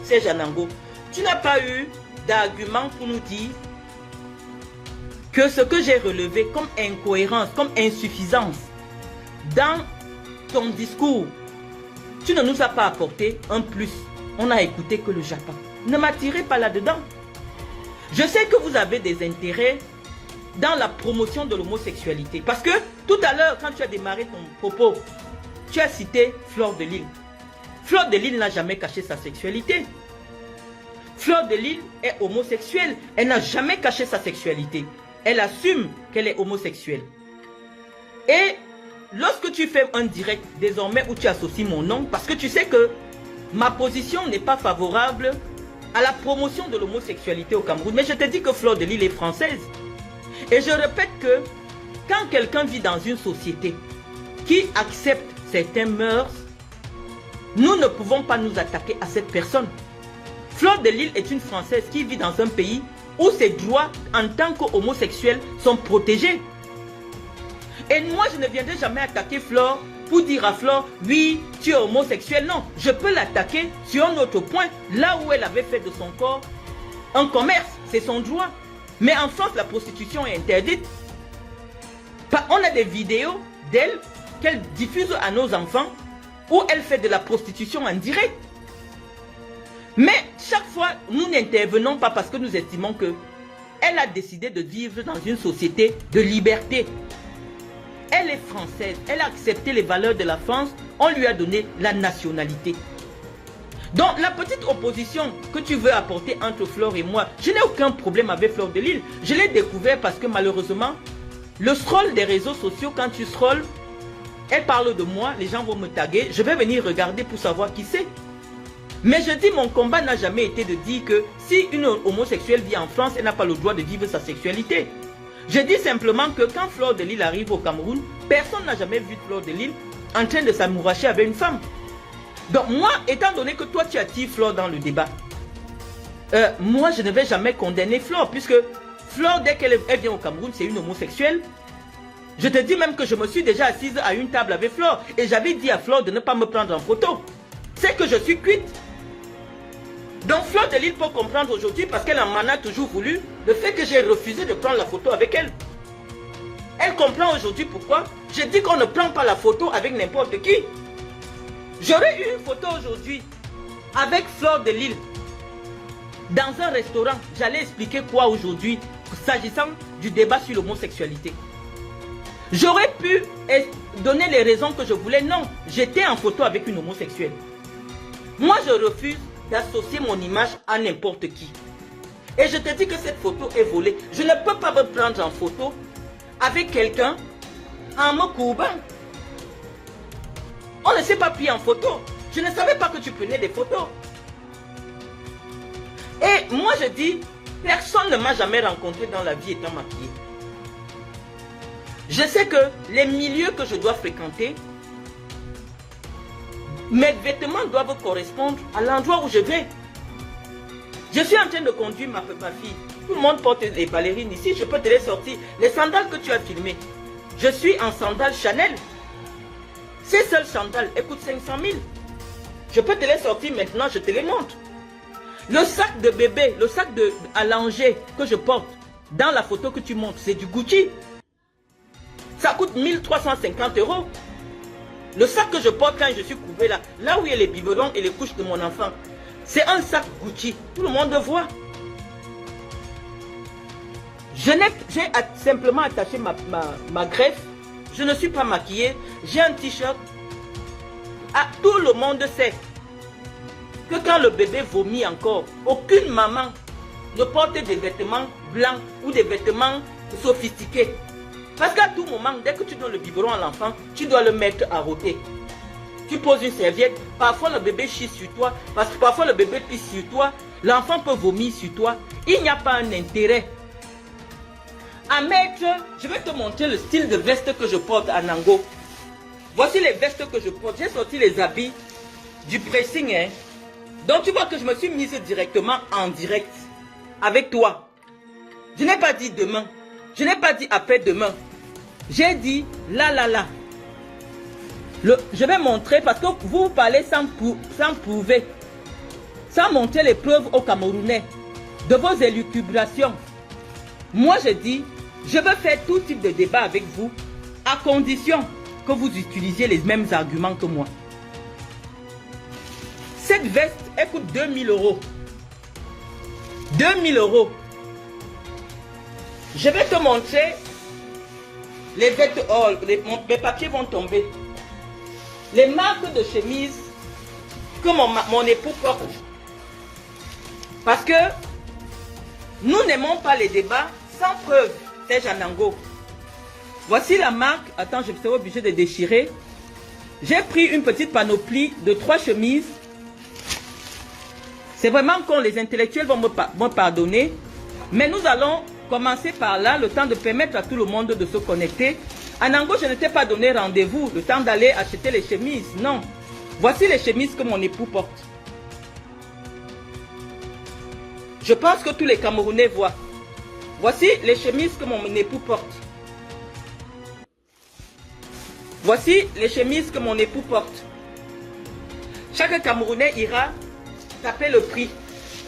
Serge Anango. Tu n'as pas eu d'arguments pour nous dire que ce que j'ai relevé comme incohérence, comme insuffisance dans ton discours, tu ne nous as pas apporté un plus. On n'a écouté que le Japon. Ne m'attirez pas là-dedans. Je sais que vous avez des intérêts dans la promotion de l'homosexualité. Parce que tout à l'heure, quand tu as démarré ton propos, tu as cité Fleur de Lys. Fleur de Lys n'a jamais caché sa sexualité. Fleur de Lys est homosexuelle. Elle n'a jamais caché sa sexualité. Elle assume qu'elle est homosexuelle. Et lorsque tu fais un direct désormais où tu associes mon nom, parce que tu sais que ma position n'est pas favorable à la promotion de l'homosexualité au Cameroun. Mais je te dis que Fleur de Lys est française. Et je répète que quand quelqu'un vit dans une société qui accepte certains mœurs, nous ne pouvons pas nous attaquer à cette personne. Fleur de Lys est une Française qui vit dans un pays où ses droits en tant qu'homosexuel sont protégés. Et moi, je ne viendrai jamais attaquer Fleur pour dire à Fleur, oui, tu es homosexuel. Non, je peux l'attaquer sur un autre point, là où elle avait fait de son corps un commerce, c'est son droit. Mais en France, la prostitution est interdite. On a des vidéos d'elle qu'elle diffuse à nos enfants où elle fait de la prostitution en direct. Mais chaque fois, nous n'intervenons pas parce que nous estimons que elle a décidé de vivre dans une société de liberté. Elle est française, elle a accepté les valeurs de la France, on lui a donné la nationalité. Donc la petite opposition que tu veux apporter entre Fleur et moi, je n'ai aucun problème avec Fleur de Lys. Je l'ai découvert parce que malheureusement, le scroll des réseaux sociaux, quand tu scrolles, elle parle de moi, les gens vont me taguer, je vais venir regarder pour savoir qui c'est. Mais je dis, mon combat n'a jamais été de dire que si une homosexuelle vit en France, elle n'a pas le droit de vivre sa sexualité. Je dis simplement que quand Fleur de Lys arrive au Cameroun, personne n'a jamais vu Fleur de Lys en train de s'amouracher avec une femme. Donc moi, étant donné que toi tu attires Fleur dans le débat, moi je ne vais jamais condamner Fleur, puisque Fleur, dès qu'elle vient au Cameroun, c'est une homosexuelle. Je te dis même que je me suis déjà assise à une table avec Fleur et j'avais dit à Fleur de ne pas me prendre en photo. C'est que je suis cuite. Donc Fleur de Lys peut comprendre aujourd'hui, parce qu'elle en a toujours voulu, le fait que j'ai refusé de prendre la photo avec elle. Elle comprend aujourd'hui pourquoi j'ai dit qu'on ne prend pas la photo avec n'importe qui. J'aurais eu une photo aujourd'hui avec Fleur de Lys dans un restaurant. J'allais expliquer quoi aujourd'hui s'agissant du débat sur l'homosexualité. J'aurais pu donner les raisons que je voulais. Non, j'étais en photo avec une homosexuelle. Moi, je refuse d'associer mon image à n'importe qui. Et je te dis que cette photo est volée. Je ne peux pas me prendre en photo avec quelqu'un en me courbant. On ne s'est pas pris en photo. Je ne savais pas que tu prenais des photos. Et moi, je dis, personne ne m'a jamais rencontré dans la vie étant maquillée. Je sais que les milieux que je dois fréquenter, mes vêtements doivent correspondre à l'endroit où je vais. Je suis en train de conduire ma fille. Tout le monde porte les ballerines ici. Je peux te les sortir. Les sandales que tu as filmées. Je suis en sandales Chanel. Ces seules sandales, elles coûtent 500 000. Je peux te les sortir maintenant, je te les montre. Le sac de bébé, le sac à langer que je porte dans la photo que tu montres, c'est du Gucci. Ça coûte 1350 €. Le sac que je porte quand je suis couvé là où il y a les biberons et les couches de mon enfant, c'est un sac Gucci. Tout le monde le voit. J'ai simplement attaché ma greffe. Je ne suis pas maquillée. J'ai un t-shirt. Tout le monde sait que quand le bébé vomit encore, aucune maman ne porte des vêtements blancs ou des vêtements sophistiqués. Parce qu'à tout moment, dès que tu donnes le biberon à l'enfant, tu dois le mettre à rôter. Tu poses une serviette, parfois le bébé chie sur toi, parce que parfois le bébé pisse sur toi, l'enfant peut vomir sur toi. Il n'y a pas un intérêt à mettre. Je vais te montrer le style de veste que je porte à Nango. Voici les vestes que je porte. J'ai sorti les habits du pressing. Donc tu vois que je me suis mise directement en direct avec toi. Je n'ai pas dit demain. Je n'ai pas dit après-demain. J'ai dit là. Je vais montrer parce que vous parlez sans prouver. Sans montrer les preuves aux Camerounais. de vos élucubrations. Moi, je dis, je veux faire tout type de débat avec vous, à condition que vous utilisiez les mêmes arguments que moi. Cette veste, elle coûte 2000 €. 2000 €. Je vais te montrer les vêtements. Oh, mes papiers vont tomber. Les marques de chemise que mon époux porte. Parce que nous n'aimons pas les débats sans preuve. C'est Janango. Voici la marque. Attends, je serai obligé de déchirer. J'ai pris une petite panoplie de 3 chemises. C'est vraiment quand les intellectuels vont me pardonner. Mais nous allons commencer par là, le temps de permettre à tout le monde de se connecter. À Nango, je ne t'ai pas donné rendez-vous, le temps d'aller acheter les chemises. Non. Voici les chemises que mon époux porte. Je pense que tous les Camerounais voient. Voici les chemises que mon époux porte. Voici les chemises que mon époux porte. Chaque Camerounais ira taper le prix.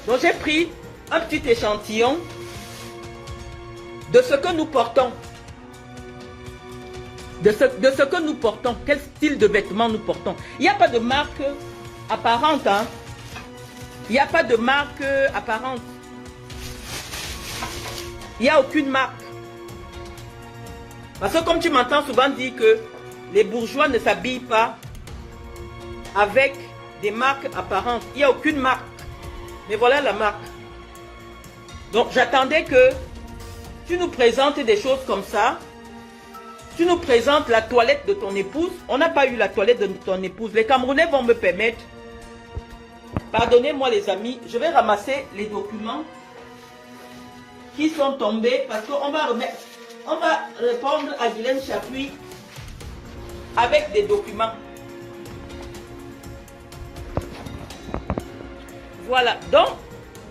Donc j'ai pris un petit échantillon de ce que nous portons. De ce que nous portons. Quel style de vêtements nous portons. Il n'y a pas de marque apparente. Hein? Il n'y a pas de marque apparente. Il n'y a aucune marque. Parce que comme tu m'entends souvent dire que les bourgeois ne s'habillent pas avec des marques apparentes. Il n'y a aucune marque. Mais voilà la marque. Donc j'attendais que tu nous présentes des choses comme ça. Tu nous présentes la toilette de ton épouse. On n'a pas eu la toilette de ton épouse. Les Camerounais vont me permettre. Pardonnez-moi les amis. Je vais ramasser les documents qui sont tombés. Parce qu'on va remettre. On va répondre à Guylaine Chapuis avec des documents. Voilà. Donc,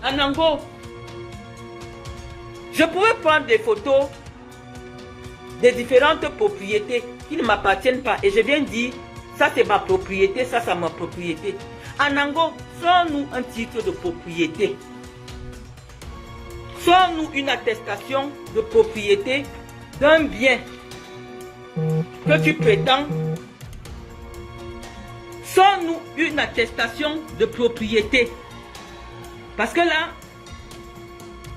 Anango, je pourrais prendre des photos des différentes propriétés qui ne m'appartiennent pas. Et je viens dire, ça c'est ma propriété, ça c'est ma propriété. Anango, sors-nous un titre de propriété. Sors-nous une attestation de propriété d'un bien que tu prétends. Sors-nous une attestation de propriété. Parce que là,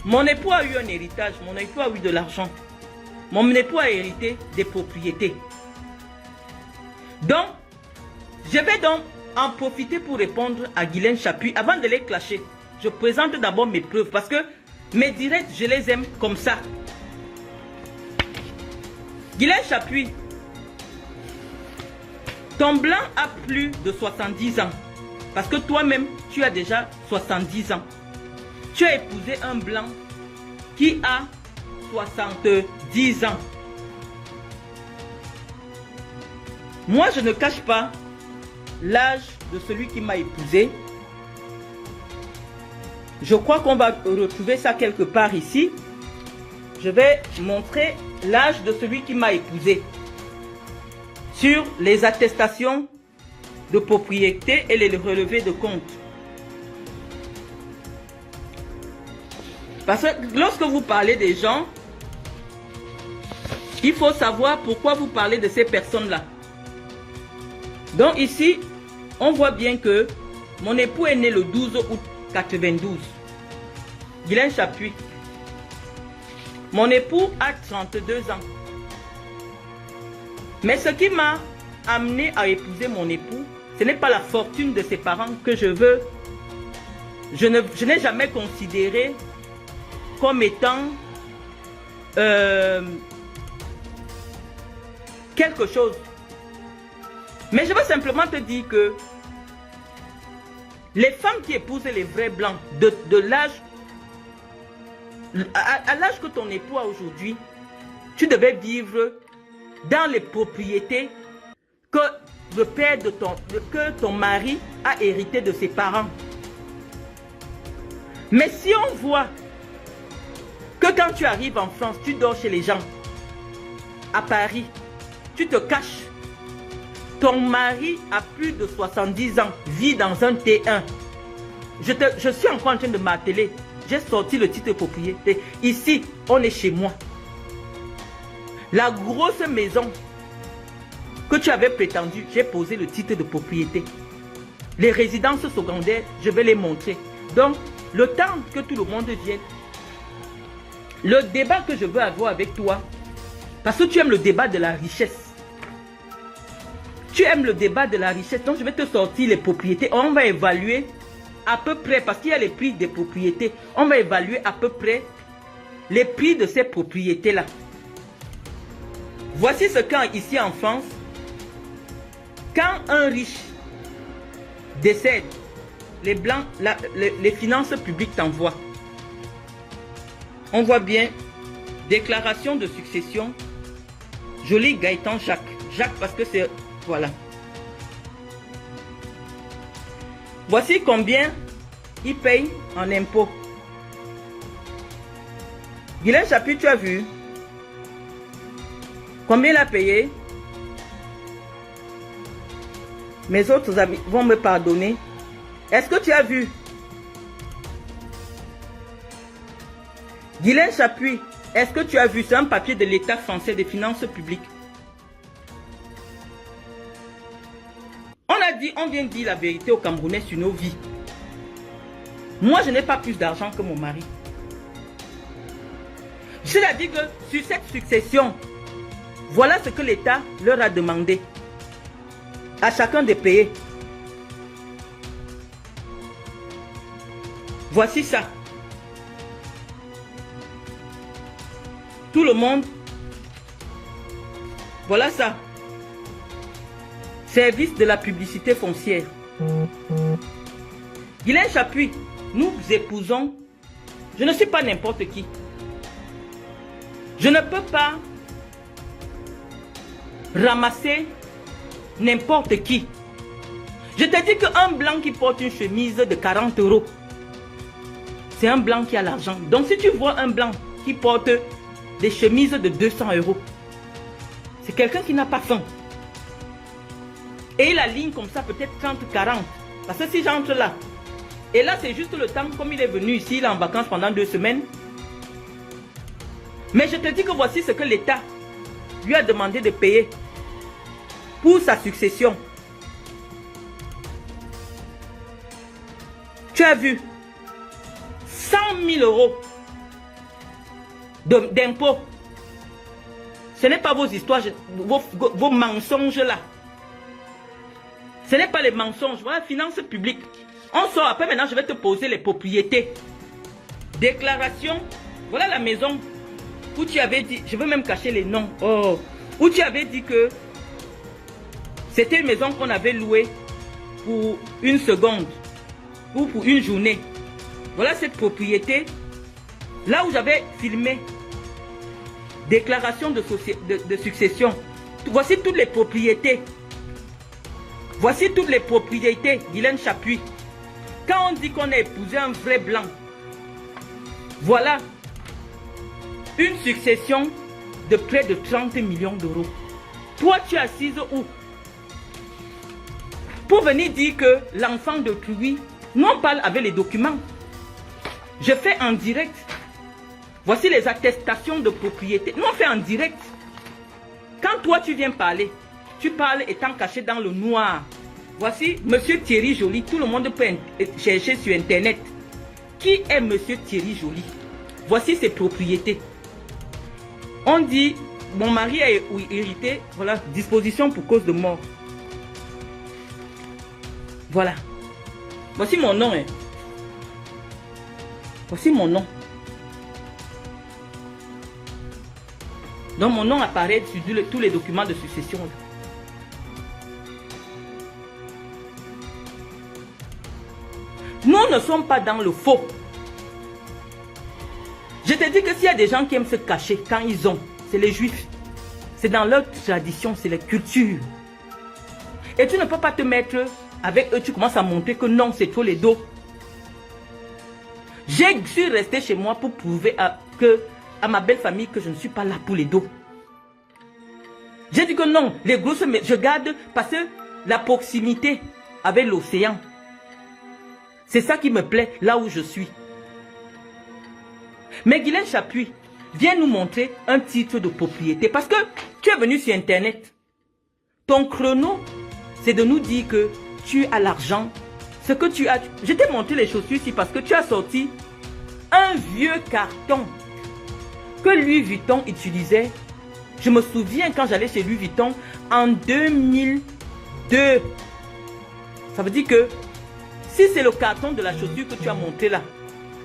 mon époux a eu un héritage, mon époux a eu de l'argent. Mon époux a hérité des propriétés. Donc, je vais donc en profiter pour répondre à Guylaine Chapuis. Avant de les clasher, je présente d'abord mes preuves. Parce que mes directs, je les aime comme ça. Guylaine Chapuis, ton blanc a plus de 70 ans. Parce que toi-même, tu as déjà 70 ans. Tu as épousé un blanc qui a 70 ans. Moi, je ne cache pas l'âge de celui qui m'a épousé. Je crois qu'on va retrouver ça quelque part ici. Je vais montrer l'âge de celui qui m'a épousé sur les attestations de propriété et les relevés de compte. Parce que lorsque vous parlez des gens, il faut savoir pourquoi vous parlez de ces personnes-là. Donc ici, on voit bien que mon époux est né le 12 août 92. Guylaine Chapuis. Mon époux a 32 ans. Mais ce qui m'a amené à épouser mon époux, ce n'est pas la fortune de ses parents que je veux. Je n'ai jamais considéré comme étant quelque chose. Mais je veux simplement te dire que les femmes qui épousent les vrais blancs de l'âge, à l'âge que ton époux a aujourd'hui, tu devais vivre dans les propriétés que le père de ton mari a hérité de ses parents. Mais si on voit que quand tu arrives en France, tu dors chez les gens, à Paris, tu te caches, ton mari a plus de 70 ans, vit dans un T1. Je suis encore en train de m'atteler. j'ai sorti le titre de propriété. Ici, on est chez moi. La grosse maison que tu avais prétendu, j'ai posé le titre de propriété. Les résidences secondaires, je vais les montrer. Donc, le temps que tout le monde vienne, le débat que je veux avoir avec toi, parce que tu aimes le débat de la richesse. Tu aimes le débat de la richesse, donc je vais te sortir les propriétés. On va évaluer à peu près, parce qu'il y a les prix des propriétés, on va évaluer à peu près les prix de ces propriétés-là. Voici ce qu'ici en France, quand un riche décède, les blancs, les finances publiques t'envoient. On voit bien, déclaration de succession, joli Gaëtan Jacques. Jacques parce que c'est, voilà. Voici combien il paye en impôts. Guylaine Chaput, tu as vu? Combien il a payé? Mes autres amis vont me pardonner. Est-ce que tu as vu? Guylaine Chaput, est-ce que tu as vu? C'est un papier de l'État français des finances publiques. On vient dire la vérité aux Camerounais sur nos vies. Moi, je n'ai pas plus d'argent que mon mari. C'est-à-dire que sur cette succession, voilà ce que l'État leur a demandé à chacun de payer. Voici ça. Tout le monde. Voilà ça. Service de la publicité foncière. Guylaine Chaput, nous épousons. Je ne suis pas n'importe qui. Je ne peux pas ramasser n'importe qui. Je te dis qu'un blanc qui porte une chemise de 40 €, c'est un blanc qui a l'argent. Donc si tu vois un blanc qui porte des chemises de 200 €, c'est quelqu'un qui n'a pas faim. Et il aligne comme ça peut-être 30, 40. Parce que si j'entre là, et là c'est juste le temps, comme il est venu ici, il est en vacances pendant 2 semaines. Mais je te dis que voici ce que l'État lui a demandé de payer pour sa succession. Tu as vu 100 000 € d'impôts. Ce n'est pas vos histoires, vos mensonges là. Ce n'est pas les mensonges. Voilà, finances publiques. On sort après, maintenant je vais te poser les propriétés. Déclaration. Voilà la maison où tu avais dit, je veux même cacher les noms. Oh, où tu avais dit que c'était une maison qu'on avait louée pour une seconde ou pour une journée. Voilà cette propriété. Là où j'avais filmé. Déclaration de succession. Voici toutes les propriétés. Voici toutes les propriétés Guylaine Chaput. Quand on dit qu'on a épousé un vrai blanc, voilà une succession de près de 30 millions d'euros. Toi, tu es assise où? Pour venir dire que l'enfant d'autrui, nous on parle avec les documents. Je fais en direct. Voici les attestations de propriété. Nous on fait en direct. Quand toi tu viens parler, tu parles étant caché dans le noir. Voici Monsieur Thierry Joly. Tout le monde peut chercher sur Internet. Qui est Monsieur Thierry Joly? Voici ses propriétés. On dit, mon mari a hérité, voilà, disposition pour cause de mort. Voilà. Voici mon nom. Hein. Voici mon nom. Donc mon nom apparaît sur tous les documents de succession. Nous ne sommes pas dans le faux. Je te dis que s'il y a des gens qui aiment se cacher quand ils ont, c'est les juifs. C'est dans leur tradition, c'est la culture. Et tu ne peux pas te mettre avec eux, tu commences à montrer que non, c'est trop les dos. Je suis resté chez moi pour prouver à ma belle famille que je ne suis pas là pour les dos. J'ai dit que non, les grosses, je garde parce que la proximité avec l'océan, c'est ça qui me plaît là où je suis. Mais Guylaine Chapuis, viens nous montrer un titre de propriété. Parce que tu es venu sur Internet. Ton chrono, c'est de nous dire que tu as l'argent. Ce que tu as... Je t'ai montré les chaussures ici parce que tu as sorti un vieux carton que Louis Vuitton utilisait. Je me souviens quand j'allais chez Louis Vuitton en 2002. Ça veut dire que si c'est le carton de la chaussure que tu as montré là,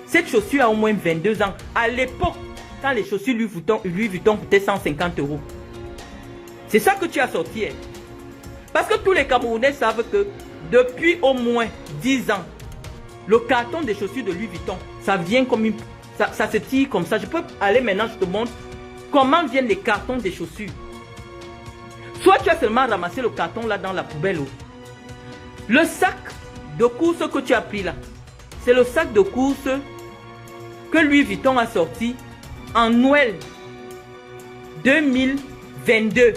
cette chaussure a au moins 22 ans. À l'époque, quand les chaussures Louis Vuitton coûtaient 150 €. C'est ça que tu as sorti. Hein. Parce que tous les Camerounais savent que depuis au moins 10 ans, le carton des chaussures de Louis Vuitton, ça vient comme une... Ça se tire comme ça. Je peux aller maintenant, je te montre comment viennent les cartons des chaussures. Soit tu as seulement ramassé le carton là dans la poubelle. Le sac de course que tu as pris là, c'est le sac de course que Louis Vuitton a sorti en Noël 2022.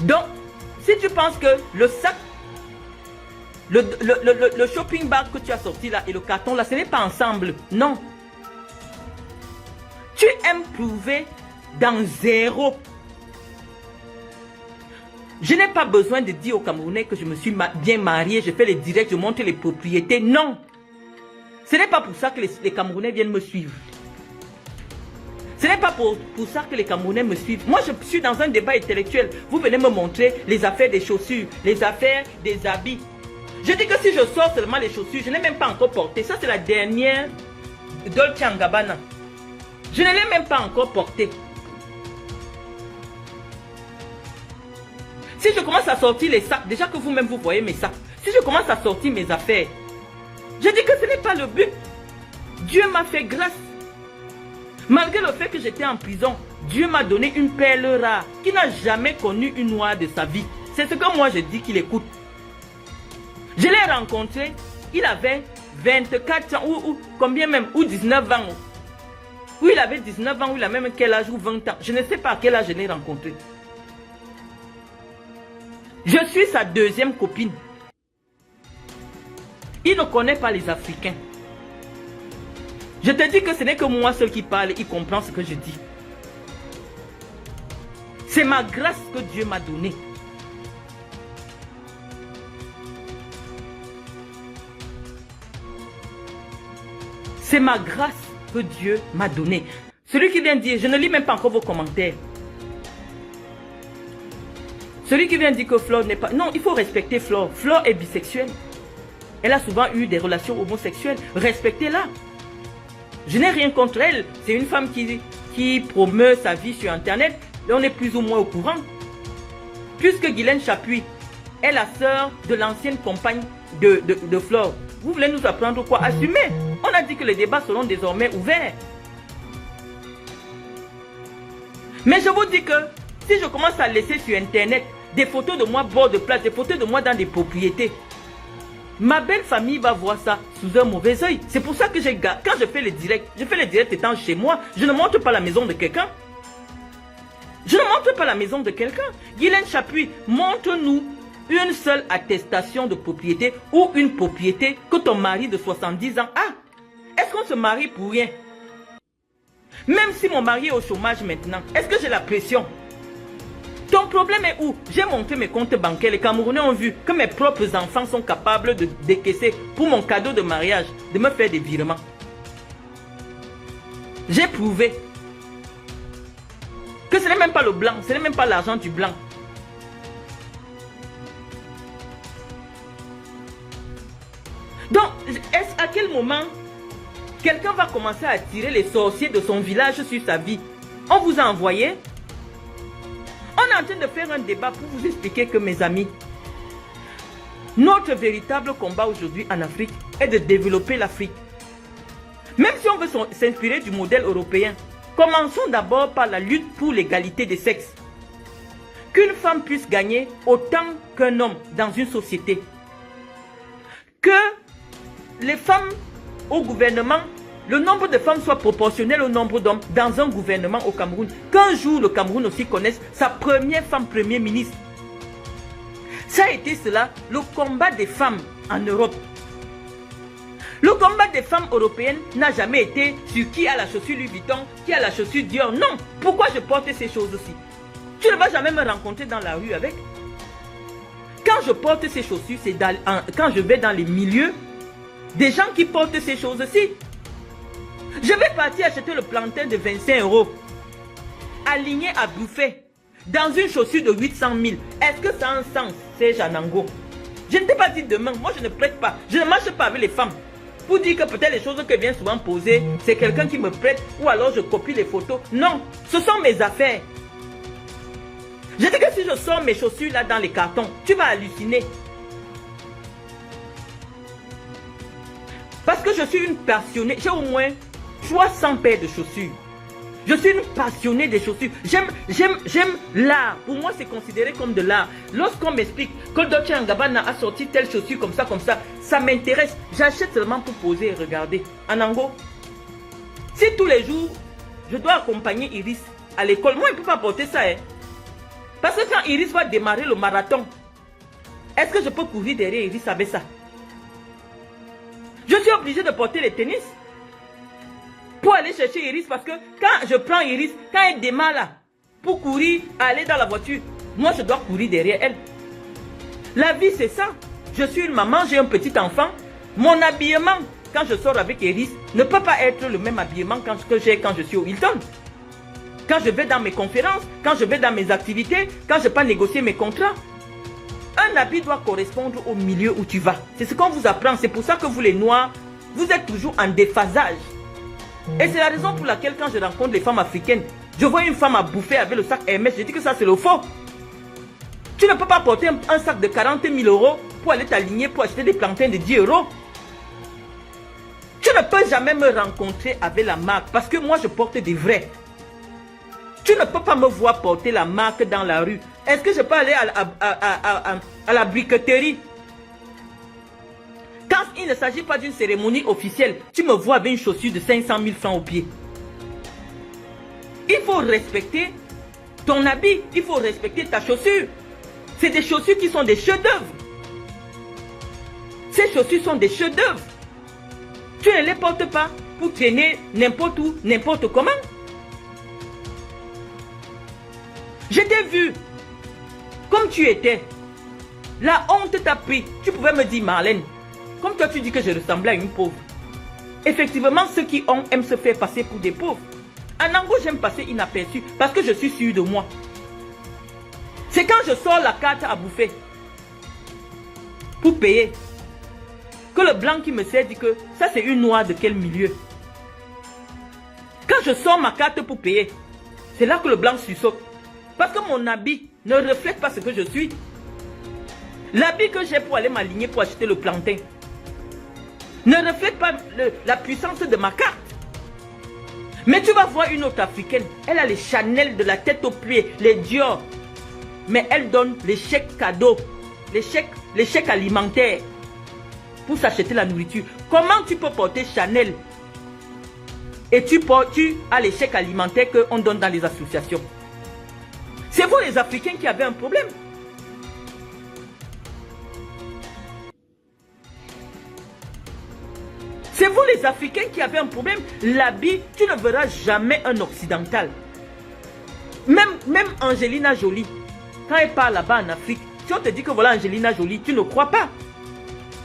Donc, si tu penses que le sac, le shopping bag que tu as sorti là et le carton là, ce n'est pas ensemble. Non. Tu aimes prouver dans zéro. Je n'ai pas besoin de dire aux Camerounais que je me suis bien marié, je fais les directs, je montre les propriétés. Non. Ce n'est pas pour ça que les Camerounais viennent me suivre. Ce n'est pas pour ça que les Camerounais me suivent. Moi, je suis dans un débat intellectuel. Vous venez me montrer les affaires des chaussures, les affaires des habits. Je dis que si je sors seulement les chaussures, je n'ai même pas encore porté. Ça, c'est la dernière Dolce & Gabbana. Je ne l'ai même pas encore portée. Si je commence à sortir les sacs, déjà que vous-même vous voyez mes sacs, si je commence à sortir mes affaires, je dis que ce n'est pas le but. Dieu m'a fait grâce. Malgré le fait que j'étais en prison, Dieu m'a donné une perle rare qui n'a jamais connu une noire de sa vie. C'est ce que moi je dis qu'il écoute. Je l'ai rencontré, il avait 24 ans, ou combien même, ou 19 ans. Ou il avait 19 ans, ou il a même quel âge, ou 20 ans. Je ne sais pas à quel âge je l'ai rencontré. Je suis sa deuxième copine. Il ne connaît pas les Africains. Je te dis que ce n'est que moi seul qui parle, il comprend ce que je dis. C'est ma grâce que Dieu m'a donnée. C'est ma grâce que Dieu m'a donnée. Celui qui vient dire, je ne lis même pas encore vos commentaires. Celui qui vient dire que Flore n'est pas... Non, il faut respecter Flore. Flore est bisexuelle. Elle a souvent eu des relations homosexuelles. Respectez-la. Je n'ai rien contre elle. C'est une femme qui promeut sa vie sur Internet. Et on est plus ou moins au courant. Puisque Guylaine Chapuis est la sœur de l'ancienne compagne de Flore. Vous voulez nous apprendre quoi? Assumez. On a dit que les débats seront désormais ouverts. Mais je vous dis que si je commence à laisser sur Internet des photos de moi bord de plage, des photos de moi dans des propriétés, ma belle famille va voir ça sous un mauvais oeil. C'est pour ça que quand je fais les directs étant chez moi, je ne montre pas la maison de quelqu'un. Je ne montre pas la maison de quelqu'un. Guylaine Chapuis, montre-nous une seule attestation de propriété ou une propriété que ton mari de 70 ans a. Est-ce qu'on se marie pour rien? Même si mon mari est au chômage maintenant, est-ce que j'ai la pression? Ton problème est où? J'ai montré mes comptes bancaires. Les Camerounais ont vu que mes propres enfants sont capables de décaisser pour mon cadeau de mariage, de me faire des virements. J'ai prouvé que ce n'est même pas le blanc, ce n'est même pas l'argent du blanc. Donc, est-ce à quel moment quelqu'un va commencer à attirer les sorciers de son village sur sa vie? On vous a envoyé? On est en train de faire un débat pour vous expliquer que, mes amis, notre véritable combat aujourd'hui en Afrique est de développer l'Afrique. Même si on veut s'inspirer du modèle européen, commençons d'abord par la lutte pour l'égalité des sexes. Qu'une femme puisse gagner autant qu'un homme dans une société. Que les femmes au gouvernement, le nombre de femmes soit proportionnel au nombre d'hommes dans un gouvernement au Cameroun. Qu'un jour le Cameroun aussi connaisse sa première femme premier ministre. Ça a été cela, le combat des femmes en Europe. Le combat des femmes européennes n'a jamais été sur qui a la chaussure Louis Vuitton, qui a la chaussure Dior. Non. Pourquoi je porte ces choses-ci? Tu ne vas jamais me rencontrer dans la rue avec. Quand je porte ces chaussures, c'est quand je vais dans les milieux des gens qui portent ces choses-ci. Je vais partir acheter le plantain de 25 €, aligné à bouffer, dans une chaussure de 800 000. Est-ce que ça a un sens, Serge Anango? Je ne t'ai pas dit demain, moi je ne prête pas. Je ne marche pas avec les femmes. Pour dire que peut-être les choses que vient souvent poser, c'est quelqu'un qui me prête ou alors je copie les photos. Non, ce sont mes affaires. Je dis que si je sors mes chaussures là dans les cartons, tu vas halluciner. Parce que je suis une passionnée, j'ai au moins 300 paires de chaussures. Je suis une passionnée des chaussures. J'aime l'art. Pour moi, c'est considéré comme de l'art. Lorsqu'on m'explique que Dolce & Gabbana a sorti telle chaussure comme ça m'intéresse. J'achète seulement pour poser et regarder. Anango, si tous les jours, je dois accompagner Iris à l'école, moi, je ne peux pas porter ça. Hein. Parce que quand Iris va démarrer le marathon, est-ce que je peux courir derrière Iris avec ça? Je suis obligé de porter les tennis pour aller chercher Iris, parce que quand je prends Iris, quand elle démarre là, pour courir, aller dans la voiture, moi je dois courir derrière elle. La vie c'est ça. Je suis une maman, j'ai un petit enfant. Mon habillement, quand je sors avec Iris, ne peut pas être le même habillement que j'ai quand je suis au Hilton. Quand je vais dans mes conférences, quand je vais dans mes activités, quand je peux négocier mes contrats. Un habit doit correspondre au milieu où tu vas. C'est ce qu'on vous apprend. C'est pour ça que vous les Noirs, vous êtes toujours en déphasage. Et c'est la raison pour laquelle quand je rencontre les femmes africaines, je vois une femme à bouffer avec le sac Hermès, je dis que ça c'est le faux. Tu ne peux pas porter un sac de 40 000 € pour aller t'aligner, pour acheter des plantains de 10 €. Tu ne peux jamais me rencontrer avec la marque, parce que moi je porte des vrais. Tu ne peux pas me voir porter la marque dans la rue. Est-ce que je peux aller à la briqueterie? Quand il ne s'agit pas d'une cérémonie officielle, tu me vois avec une chaussure de 500 000 francs au pied. Il faut respecter ton habit, il faut respecter ta chaussure. C'est des chaussures qui sont des chefs-d'œuvre. Ces chaussures sont des chefs-d'œuvre. Tu ne les portes pas pour traîner n'importe où, n'importe comment. Je t'ai vu comme tu étais. La honte t'a pris. Tu pouvais me dire, Marlène, comme toi tu dis que je ressemblais à une pauvre. Effectivement, ceux qui ont aiment se faire passer pour des pauvres. Anango, j'aime passer inaperçu parce que je suis sûr de moi. C'est quand je sors la carte à bouffer pour payer que le blanc qui me sert dit que ça c'est une noire de quel milieu. Quand je sors ma carte pour payer, c'est là que le blanc sursaute. Parce que mon habit ne reflète pas ce que je suis. L'habit que j'ai pour aller m'aligner pour acheter le plantain ne reflète pas la puissance de ma carte. Mais tu vas voir une autre africaine, elle a les Chanel de la tête aux pieds, les Dior. Mais elle donne les chèques cadeaux, les chèques alimentaires pour s'acheter la nourriture. Comment tu peux porter Chanel et tu as les chèques alimentaires qu'on donne dans les associations? C'est vous les Africains qui avez un problème. C'est vous les Africains qui avez un problème. L'habit, tu ne verras jamais un occidental. Même Angelina Jolie, quand elle part là-bas en Afrique, si on te dit que voilà Angelina Jolie, tu ne crois pas.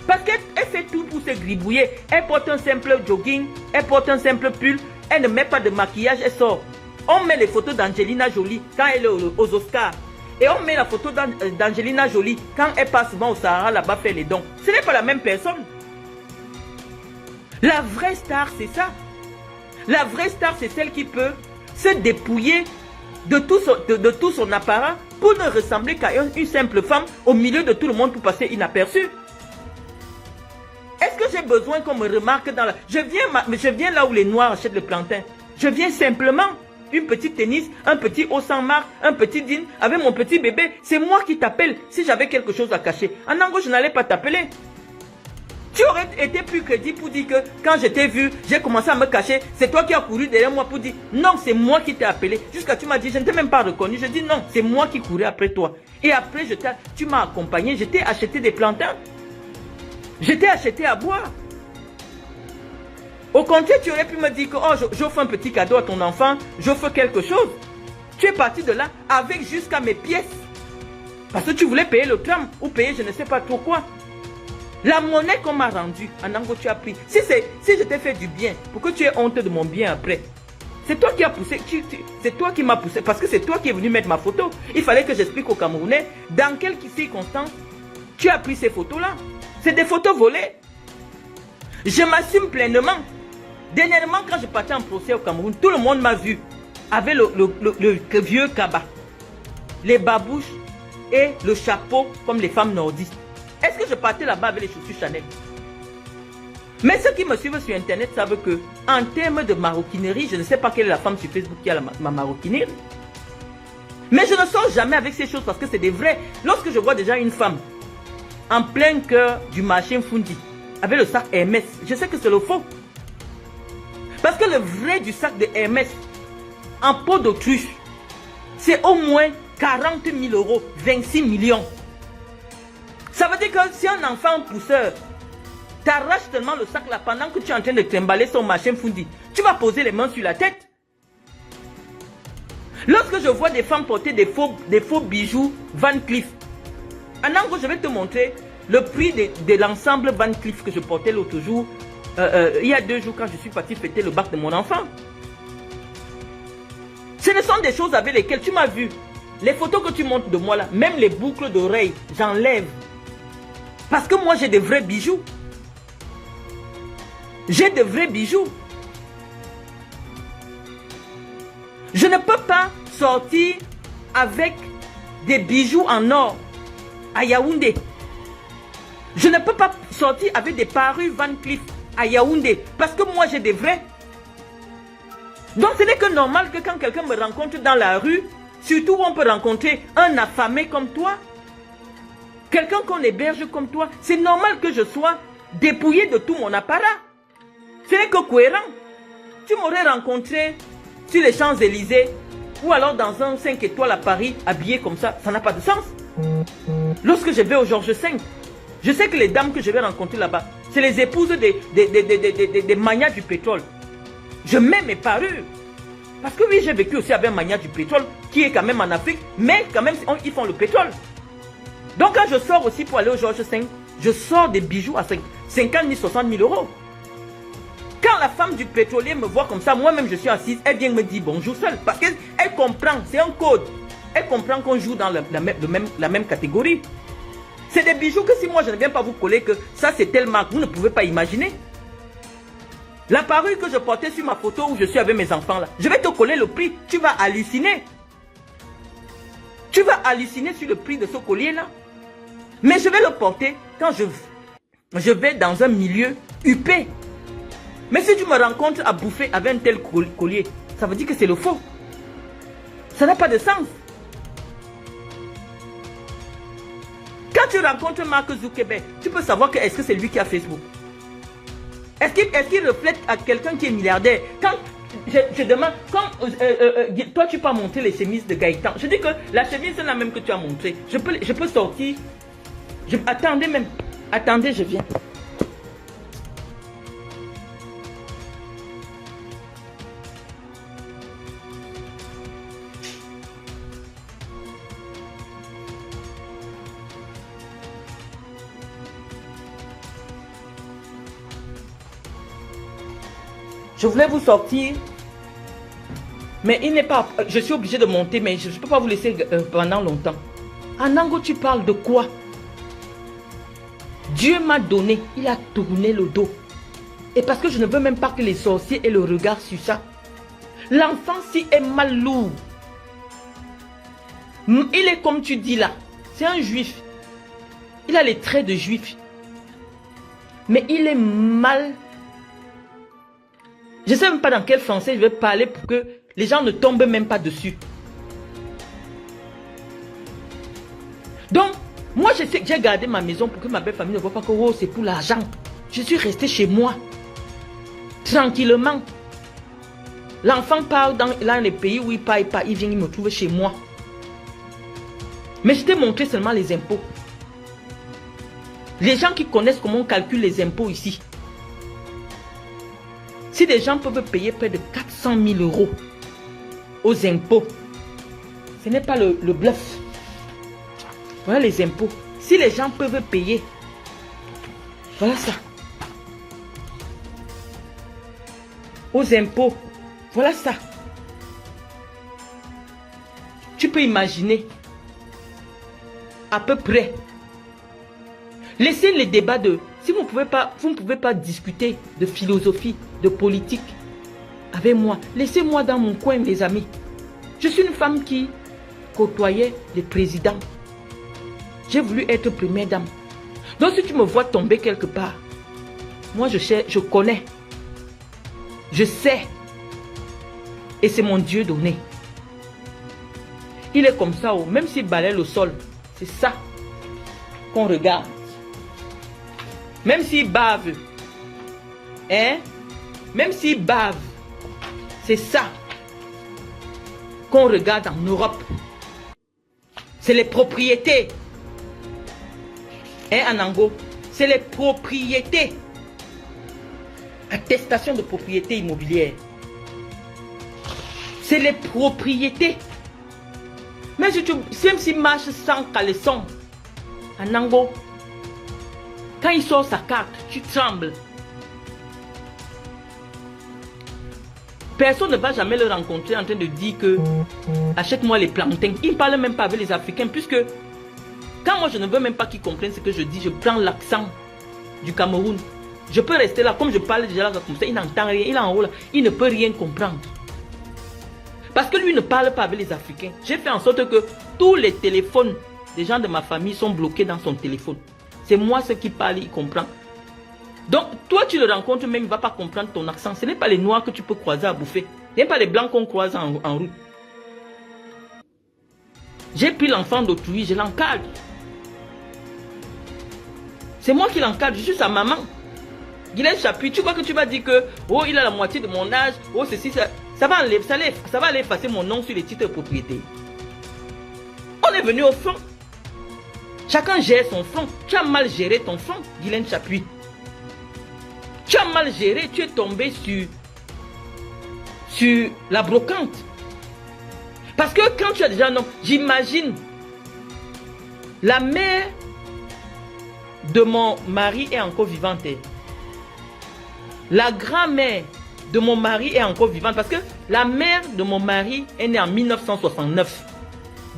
Parce qu'elle fait tout pour se gribouiller. Elle porte un simple jogging, elle porte un simple pull, elle ne met pas de maquillage, elle sort. On met les photos d'Angelina Jolie quand elle est aux Oscars. Et on met la photo d'Angelina Jolie quand elle passe souvent au Sahara là-bas faire les dons. Ce n'est pas la même personne. La vraie star, c'est ça. La vraie star, c'est celle qui peut se dépouiller de tout son apparat pour ne ressembler qu'à une simple femme au milieu de tout le monde pour passer inaperçue. Est-ce que j'ai besoin qu'on me remarque dans la... Je viens là où les Noirs achètent le plantain. Je viens simplement, une petite tennis, un petit haut sans marque, un petit jean, avec mon petit bébé. C'est moi qui t'appelle si j'avais quelque chose à cacher. Anango, je n'allais pas t'appeler. Tu aurais été plus crédible pour dire que quand je t'ai vu, j'ai commencé à me cacher. C'est toi qui as couru derrière moi pour dire non, c'est moi qui t'ai appelé. Jusqu'à tu m'as dit, je ne t'ai même pas reconnu. Je dis non, c'est moi qui courais après toi. Et après, tu m'as accompagné, je t'ai acheté des plantains. Je t'ai acheté à boire. Au contraire, tu aurais pu me dire que oh, j'offre un petit cadeau à ton enfant, j'offre quelque chose. Tu es parti de là avec jusqu'à mes pièces. Parce que tu voulais payer le tram ou payer je ne sais pas trop quoi. La monnaie qu'on m'a rendue, Anango, tu as pris. Si je t'ai fait du bien, pour que tu aies honte de mon bien après, c'est toi qui as poussé, c'est toi qui m'as poussé, parce que c'est toi qui es venu mettre ma photo. Il fallait que j'explique aux Camerounais dans quelles circonstances tu as pris ces photos-là. C'est des photos volées. Je m'assume pleinement. Dernièrement, quand je partais en procès au Cameroun, tout le monde m'a vu avec le vieux kaba, les babouches et le chapeau comme les femmes nordistes. Est-ce que je partais là-bas avec les chaussures Chanel? Mais ceux qui me suivent sur Internet savent que, en termes de maroquinerie, je ne sais pas quelle est la femme sur Facebook qui a ma maroquinerie. Mais je ne sors jamais avec ces choses parce que c'est des vrais. Lorsque je vois déjà une femme en plein cœur du marché Fundi avec le sac Hermès, je sais que c'est le faux. Parce que le vrai du sac de Hermès en peau d'autruche, c'est au moins 40 000 euros, 26 millions. Ça veut dire que si un enfant pousseur t'arrache tellement le sac là pendant que tu es en train de trimballer son machin Fundi, tu vas poser les mains sur la tête. Lorsque je vois des femmes porter des faux bijoux Van Cleef, Anango, je vais te montrer le prix de l'ensemble Van Cleef que je portais l'autre jour, il y a 2 jours quand je suis parti fêter le bac de mon enfant. Ce ne sont des choses avec lesquelles tu m'as vu. Les photos que tu montres de moi là, même les boucles d'oreilles, j'enlève. Parce que moi j'ai des vrais bijoux. J'ai de vrais bijoux. Je ne peux pas sortir avec des bijoux en or à Yaoundé. Je ne peux pas sortir avec des parures Van Cleef à Yaoundé. Parce que moi j'ai des vrais. Donc ce n'est que normal que quand quelqu'un me rencontre dans la rue, surtout où on peut rencontrer un affamé comme toi, quelqu'un qu'on héberge comme toi, c'est normal que je sois dépouillé de tout mon apparat. Ce n'est que cohérent. Tu m'aurais rencontré sur les Champs-Élysées ou alors dans un 5 étoiles à Paris, habillé comme ça n'a pas de sens. Lorsque je vais au Georges V, je sais que les dames que je vais rencontrer là-bas, c'est les épouses des manias du pétrole. Je mets mes parures. Parce que oui, j'ai vécu aussi avec un mania du pétrole qui est quand même en Afrique, mais quand même, ils font le pétrole. Donc quand je sors aussi pour aller au Georges V, je sors des bijoux à 50 000, 60 000 euros. Quand la femme du pétrolier me voit comme ça, moi-même je suis assise, elle vient me dire bonjour seule. Parce qu'elle comprend, c'est un code. Elle comprend qu'on joue dans la même catégorie. C'est des bijoux que si moi je ne viens pas vous coller que ça c'est telle marque, vous ne pouvez pas imaginer. La parure que je portais sur ma photo où je suis avec mes enfants là, je vais te coller le prix, tu vas halluciner. Tu vas halluciner sur le prix de ce collier là. Mais je vais le porter quand je vais dans un milieu huppé. Mais si tu me rencontres à bouffer avec un tel collier, ça veut dire que c'est le faux. Ça n'a pas de sens. Quand tu rencontres Mark Zuckerberg, tu peux savoir que est-ce que c'est lui qui a Facebook. Est-ce qu'il reflète à quelqu'un qui est milliardaire? Quand je demande, quand toi tu peux montrer les chemises de Gaëtan, je dis que la chemise c'est la même que tu as montré. Je peux sortir. Attendez, je viens. Je voulais vous sortir, mais il n'est pas... Je suis obligé de monter, mais je ne peux pas vous laisser pendant longtemps. Anango, tu parles de quoi? Dieu m'a donné, il a tourné le dos. Et parce que je ne veux même pas que les sorciers aient le regard sur ça. L'enfant, si est mal lourd, il est comme tu dis là. C'est un juif. Il a les traits de juif. Mais il est mal. Je ne sais même pas dans quel français je vais parler pour que les gens ne tombent même pas dessus. Donc, moi je sais que j'ai gardé ma maison pour que ma belle famille ne voit pas que oh, c'est pour l'argent. Je suis resté chez moi. Tranquillement. L'enfant part dans les pays où il part, il vient, il me trouve chez moi. Mais je t'ai montré seulement les impôts. Les gens qui connaissent comment on calcule les impôts ici. Si des gens peuvent payer près de 400 000 euros aux impôts, ce n'est pas le bluff. Voilà les impôts. Si les gens peuvent payer, voilà ça. Aux impôts, voilà ça. Tu peux imaginer à peu près. Laissez les débats de... Si vous ne pouvez pas discuter de philosophie, de politique avec moi, laissez-moi dans mon coin, mes amis. Je suis une femme qui côtoyait les présidents. J'ai voulu être première dame. Donc si tu me vois tomber quelque part, moi je connais. Je sais. Et c'est mon Dieu donné. Il est comme ça, même s'il balaie le sol, c'est ça qu'on regarde. Même s'il bave, hein? Même s'il bave, c'est ça qu'on regarde en Europe. C'est les propriétés. Hein, Anango? C'est les propriétés. Attestation de propriété immobilière. C'est les propriétés. Mais même s'il marche sans caleçon, Anango, quand il sort sa carte, tu trembles. Personne ne va jamais le rencontrer en train de dire que achète-moi les plantains. Il ne parle même pas avec les Africains, puisque quand moi je ne veux même pas qu'ils comprennent ce que je dis, je prends l'accent du Cameroun. Je peux rester là, comme je parle déjà là comme ça, il n'entend rien, il est en haut là, il ne peut rien comprendre. Parce que lui ne parle pas avec les Africains. J'ai fait en sorte que tous les téléphones des gens de ma famille sont bloqués dans son téléphone. C'est moi ce qui parle, il comprend. Donc, toi, tu le rencontres, même il ne va pas comprendre ton accent. Ce n'est pas les noirs que tu peux croiser à bouffer. Ce n'est pas les blancs qu'on croise en route. J'ai pris l'enfant d'autrui, je l'encadre. C'est moi qui l'encadre, je suis sa maman. Guylaine Chapuis, tu crois que tu vas dire que, oh, il a la moitié de mon âge, oh, ceci, ça va aller effacer mon nom sur les titres de propriété. On est venu au fond. Chacun gère son front. Tu as mal géré ton front, Guylaine Chapuis. Tu as mal géré, tu es tombé sur la brocante. Parce que quand tu as déjà un homme, j'imagine, la mère de mon mari est encore vivante. La grand-mère de mon mari est encore vivante. Parce que la mère de mon mari est née en 1969.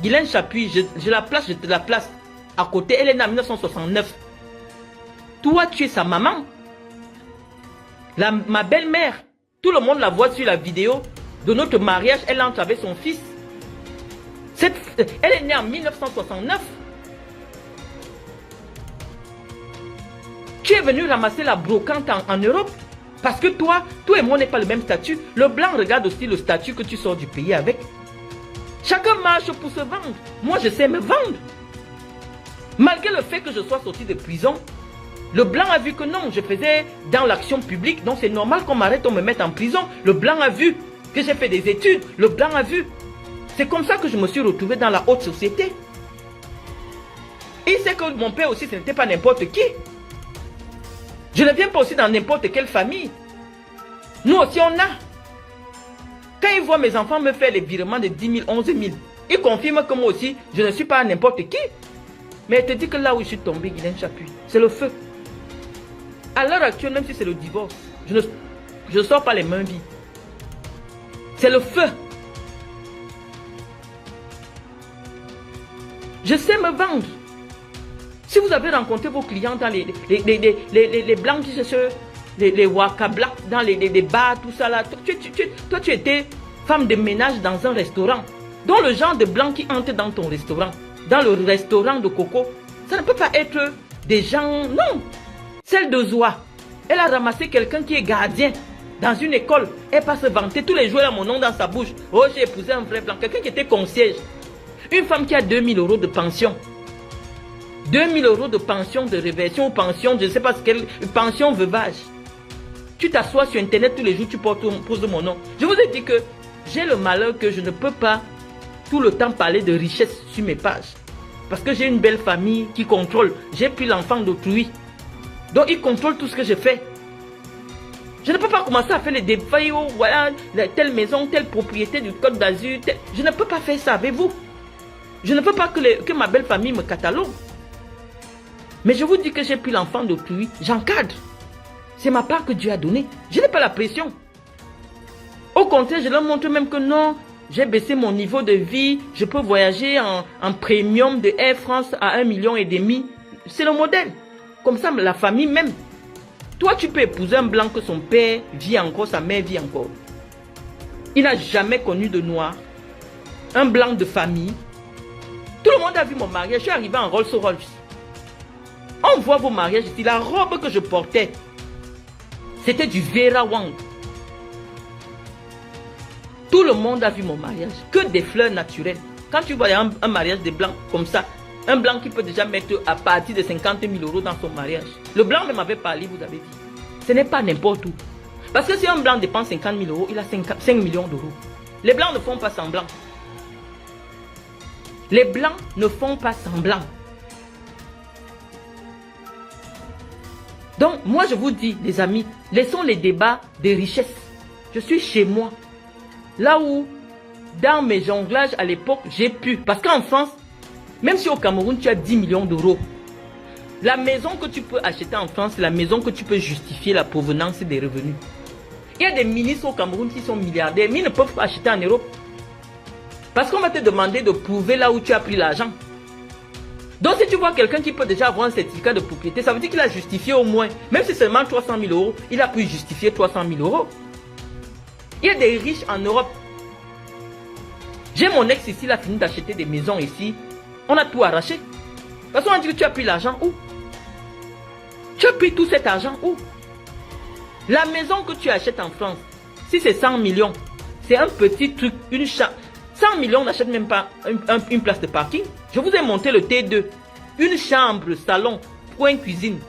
Guylaine Chapuis, je te la place à côté, elle est née en 1969. Toi, tu es sa maman. Ma belle-mère, tout le monde la voit sur la vidéo de notre mariage, elle entre avec son fils. Elle est née en 1969. Tu es venu ramasser la brocante en Europe. Parce que toi et moi, on n'est pas le même statut. Le blanc regarde aussi le statut que tu sors du pays avec. Chacun marche pour se vendre. Moi, je sais me vendre. Malgré le fait que je sois sorti de prison, le blanc a vu que non, je faisais dans l'action publique. Donc c'est normal qu'on m'arrête, on me mette en prison. Le blanc a vu que j'ai fait des études. Le blanc a vu. C'est comme ça que je me suis retrouvé dans la haute société. Il sait que mon père aussi, ce n'était pas n'importe qui. Je ne viens pas aussi dans n'importe quelle famille. Nous aussi, on a. Quand ils voient mes enfants me faire les virements de 10 000, 11 000, ils confirment que moi aussi, je ne suis pas n'importe qui. Mais elle te dit que là où je suis tombé, Guylaine Chapuis, c'est le feu. À l'heure actuelle, même si c'est le divorce, je ne sors pas les mains vides. C'est le feu. Je sais me vendre. Si vous avez rencontré vos clients dans les blancs qui se... Les waka blacks, dans les bars, tout ça là. Toi, tu étais femme de ménage dans un restaurant. Donc le genre de blanc qui entre dans ton restaurant, dans le restaurant de Coco, ça ne peut pas être des gens... Non. Celle de Zoua, elle a ramassé quelqu'un qui est gardien dans une école. Elle passe se vanter. Tous les jours, elle a mon nom dans sa bouche. Oh, j'ai épousé un vrai blanc. Quelqu'un qui était concierge. Une femme qui a 2000 euros de pension. 2000 euros de pension de réversion ou pension, je ne sais pas ce qu'elle... Pension veuvage. Tu t'assois sur Internet tous les jours, tu poses mon nom. Je vous ai dit que j'ai le malheur que je ne peux pas tout le temps parler de richesse sur mes pages. Parce que j'ai une belle famille qui contrôle. J'ai pris l'enfant d'autrui. Donc il contrôle tout ce que je fais. Je ne peux pas commencer à faire les débats, oh, voilà, telle maison, telle propriété du Côte d'Azur. Je ne peux pas faire ça avec vous. Je ne peux pas que ma belle famille me catalogue. Mais je vous dis que j'ai pris l'enfant d'autrui, j'encadre. C'est ma part que Dieu a donnée. Je n'ai pas la pression. Au contraire, je leur montre même que non, j'ai baissé mon niveau de vie, je peux voyager en premium de Air France à 1,5 million. C'est le modèle. Comme ça, la famille même. Toi, tu peux épouser un blanc que son père vit encore, sa mère vit encore. Il n'a jamais connu de noir. Un blanc de famille. Tout le monde a vu mon mariage. Je suis arrivé en Rolls-Royce. On voit vos mariages ici. La robe que je portais, c'était du Vera Wang. Tout le monde a vu mon mariage. Que des fleurs naturelles. Quand tu vois un mariage de blanc comme ça, un blanc qui peut déjà mettre à partir de 50 000 euros dans son mariage. Le blanc me m'avait parlé, vous avez dit. Ce n'est pas n'importe où. Parce que si un blanc dépense 50 000 euros, il a 5 millions d'euros. Les blancs ne font pas semblant. Les blancs ne font pas semblant. Donc, moi je vous dis, les amis, laissons les débats des richesses. Je suis chez moi. Là où, dans mes jonglages à l'époque, j'ai pu. Parce qu'en France, même si au Cameroun, tu as 10 millions d'euros, la maison que tu peux acheter en France, c'est la maison que tu peux justifier la provenance des revenus. Il y a des ministres au Cameroun qui sont milliardaires, mais ils ne peuvent pas acheter en Europe. Parce qu'on va te demander de prouver là où tu as pris l'argent. Donc si tu vois quelqu'un qui peut déjà avoir un certificat de propriété, ça veut dire qu'il a justifié au moins, même si c'est seulement 300 000 euros, il a pu justifier 300 000 euros. Il y a des riches en Europe. J'ai mon ex ici, il a fini d'acheter des maisons ici. On a tout arraché. Parce qu'on a dit que tu as pris l'argent où? Tu as pris tout cet argent où? La maison que tu achètes en France, si c'est 100 millions, c'est un petit truc, une chambre. 100 millions, on n'achète même pas une place de parking. Je vous ai monté le T2. Une chambre, salon, point cuisine.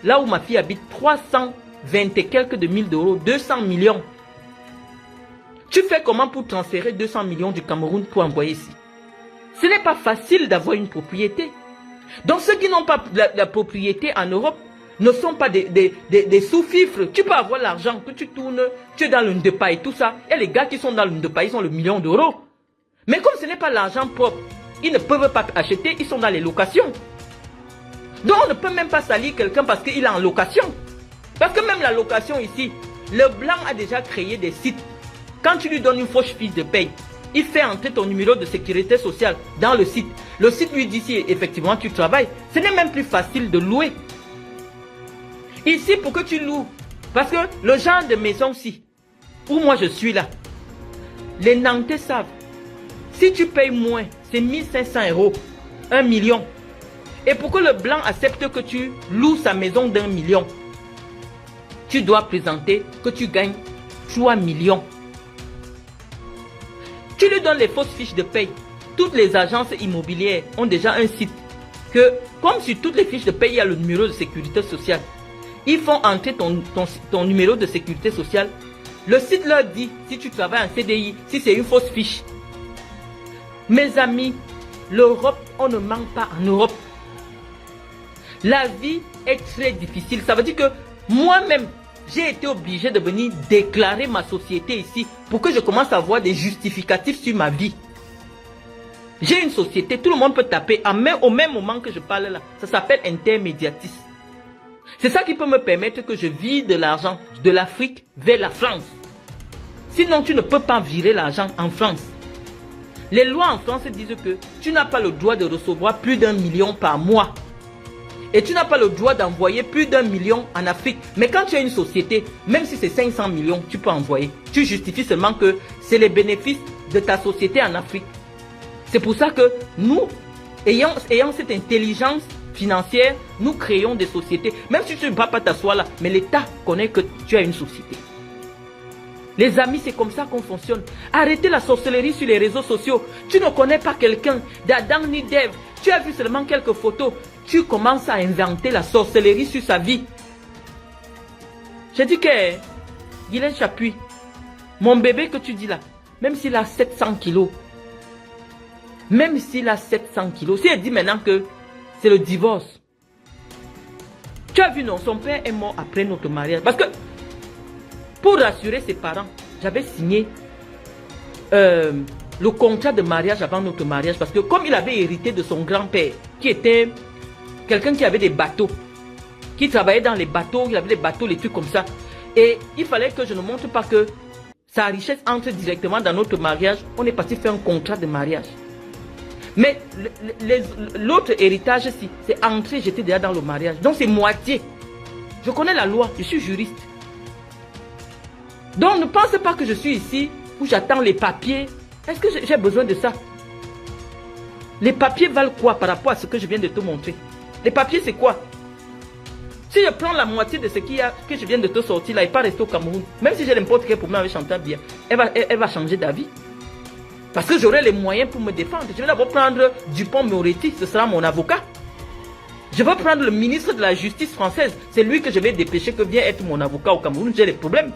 Là où ma fille habite, 320 et quelques de 1000 euros, 200 millions. Tu fais comment pour transférer 200 millions du Cameroun pour envoyer ici? Ce n'est pas facile d'avoir une propriété. Donc ceux qui n'ont pas la propriété en Europe ne sont pas des sous-fifres. Tu peux avoir l'argent que tu tournes, tu es dans le Ndepa et tout ça. Et les gars qui sont dans le Ndepa, ils ont le million d'euros. Mais comme ce n'est pas l'argent propre, ils ne peuvent pas acheter, ils sont dans les locations. Donc on ne peut même pas salir quelqu'un parce qu'il est en location. Parce que même la location ici, le blanc a déjà créé des sites. Quand tu lui donnes une fausse fiche de paye, il fait entrer ton numéro de sécurité sociale dans le site. Le site lui dit si effectivement tu travailles. Ce n'est même plus facile de louer. Ici, pour que tu loues, parce que le genre de maison-ci, où moi je suis là, les Nantais savent, si tu payes moins, c'est 1500 euros, 1 million. Et pour que le blanc accepte que tu loues sa maison d'1 million, tu dois présenter que tu gagnes 3 millions. Tu lui donnes les fausses fiches de paye. Toutes les agences immobilières ont déjà un site que, comme sur toutes les fiches de paye, il y a le numéro de sécurité sociale. Ils font entrer ton numéro de sécurité sociale. Le site leur dit si tu travailles en CDI, si c'est une fausse fiche. Mes amis, l'Europe, on ne manque pas en Europe. La vie est très difficile. Ça veut dire que moi-même, j'ai été obligé de venir déclarer ma société ici pour que je commence à avoir des justificatifs sur ma vie. J'ai une société, tout le monde peut taper au même moment que je parle là. Ça s'appelle intermédiatis. C'est ça qui peut me permettre que je vire de l'argent de l'Afrique vers la France. Sinon, tu ne peux pas virer l'argent en France. Les lois en France disent que tu n'as pas le droit de recevoir plus d'1 million par mois. Et tu n'as pas le droit d'envoyer plus d'1 million en Afrique. Mais quand tu as une société, même si c'est 500 millions, tu peux envoyer. Tu justifies seulement que c'est les bénéfices de ta société en Afrique. C'est pour ça que nous, ayant cette intelligence financière, nous créons des sociétés. Même si tu ne vas pas t'asseoir là, mais l'État connaît que tu as une société. Les amis, c'est comme ça qu'on fonctionne. Arrêtez la sorcellerie sur les réseaux sociaux. Tu ne connais pas quelqu'un d'Adam ni d'Ève. Tu as vu seulement quelques photos. Tu commences à inventer la sorcellerie sur sa vie. J'ai dit que, Guylaine Chapuis, mon bébé que tu dis là, même s'il a 700 kilos, même s'il a 700 kilos, si elle dit maintenant que c'est le divorce, tu as vu non, son père est mort après notre mariage. Parce que Pour rassurer ses parents, j'avais signé le contrat de mariage avant notre mariage. Parce que comme il avait hérité de son grand-père, qui était quelqu'un qui avait des bateaux, qui travaillait dans les bateaux, il avait des bateaux, les trucs comme ça. Et il fallait que je ne montre pas que sa richesse entre directement dans notre mariage. On est parti faire un contrat de mariage. Mais l'autre héritage, c'est entré, j'étais déjà dans le mariage. Donc c'est moitié. Je connais la loi, je suis juriste. Donc ne pensez pas que je suis ici où j'attends les papiers. Est-ce que j'ai besoin de ça? Les papiers valent quoi par rapport à ce que je viens de te montrer? Les papiers c'est quoi? Si je prends la moitié de ce que je viens de te sortir là et pas rester au Cameroun, même si j'ai n'importe quel problème avec Chantal Biya, elle va changer d'avis. Parce que j'aurai les moyens pour me défendre. Je vais d'abord prendre Dupont-Moretti, ce sera mon avocat. Je vais prendre le ministre de la Justice française. C'est lui que je vais dépêcher que vienne être mon avocat au Cameroun. J'ai les problèmes.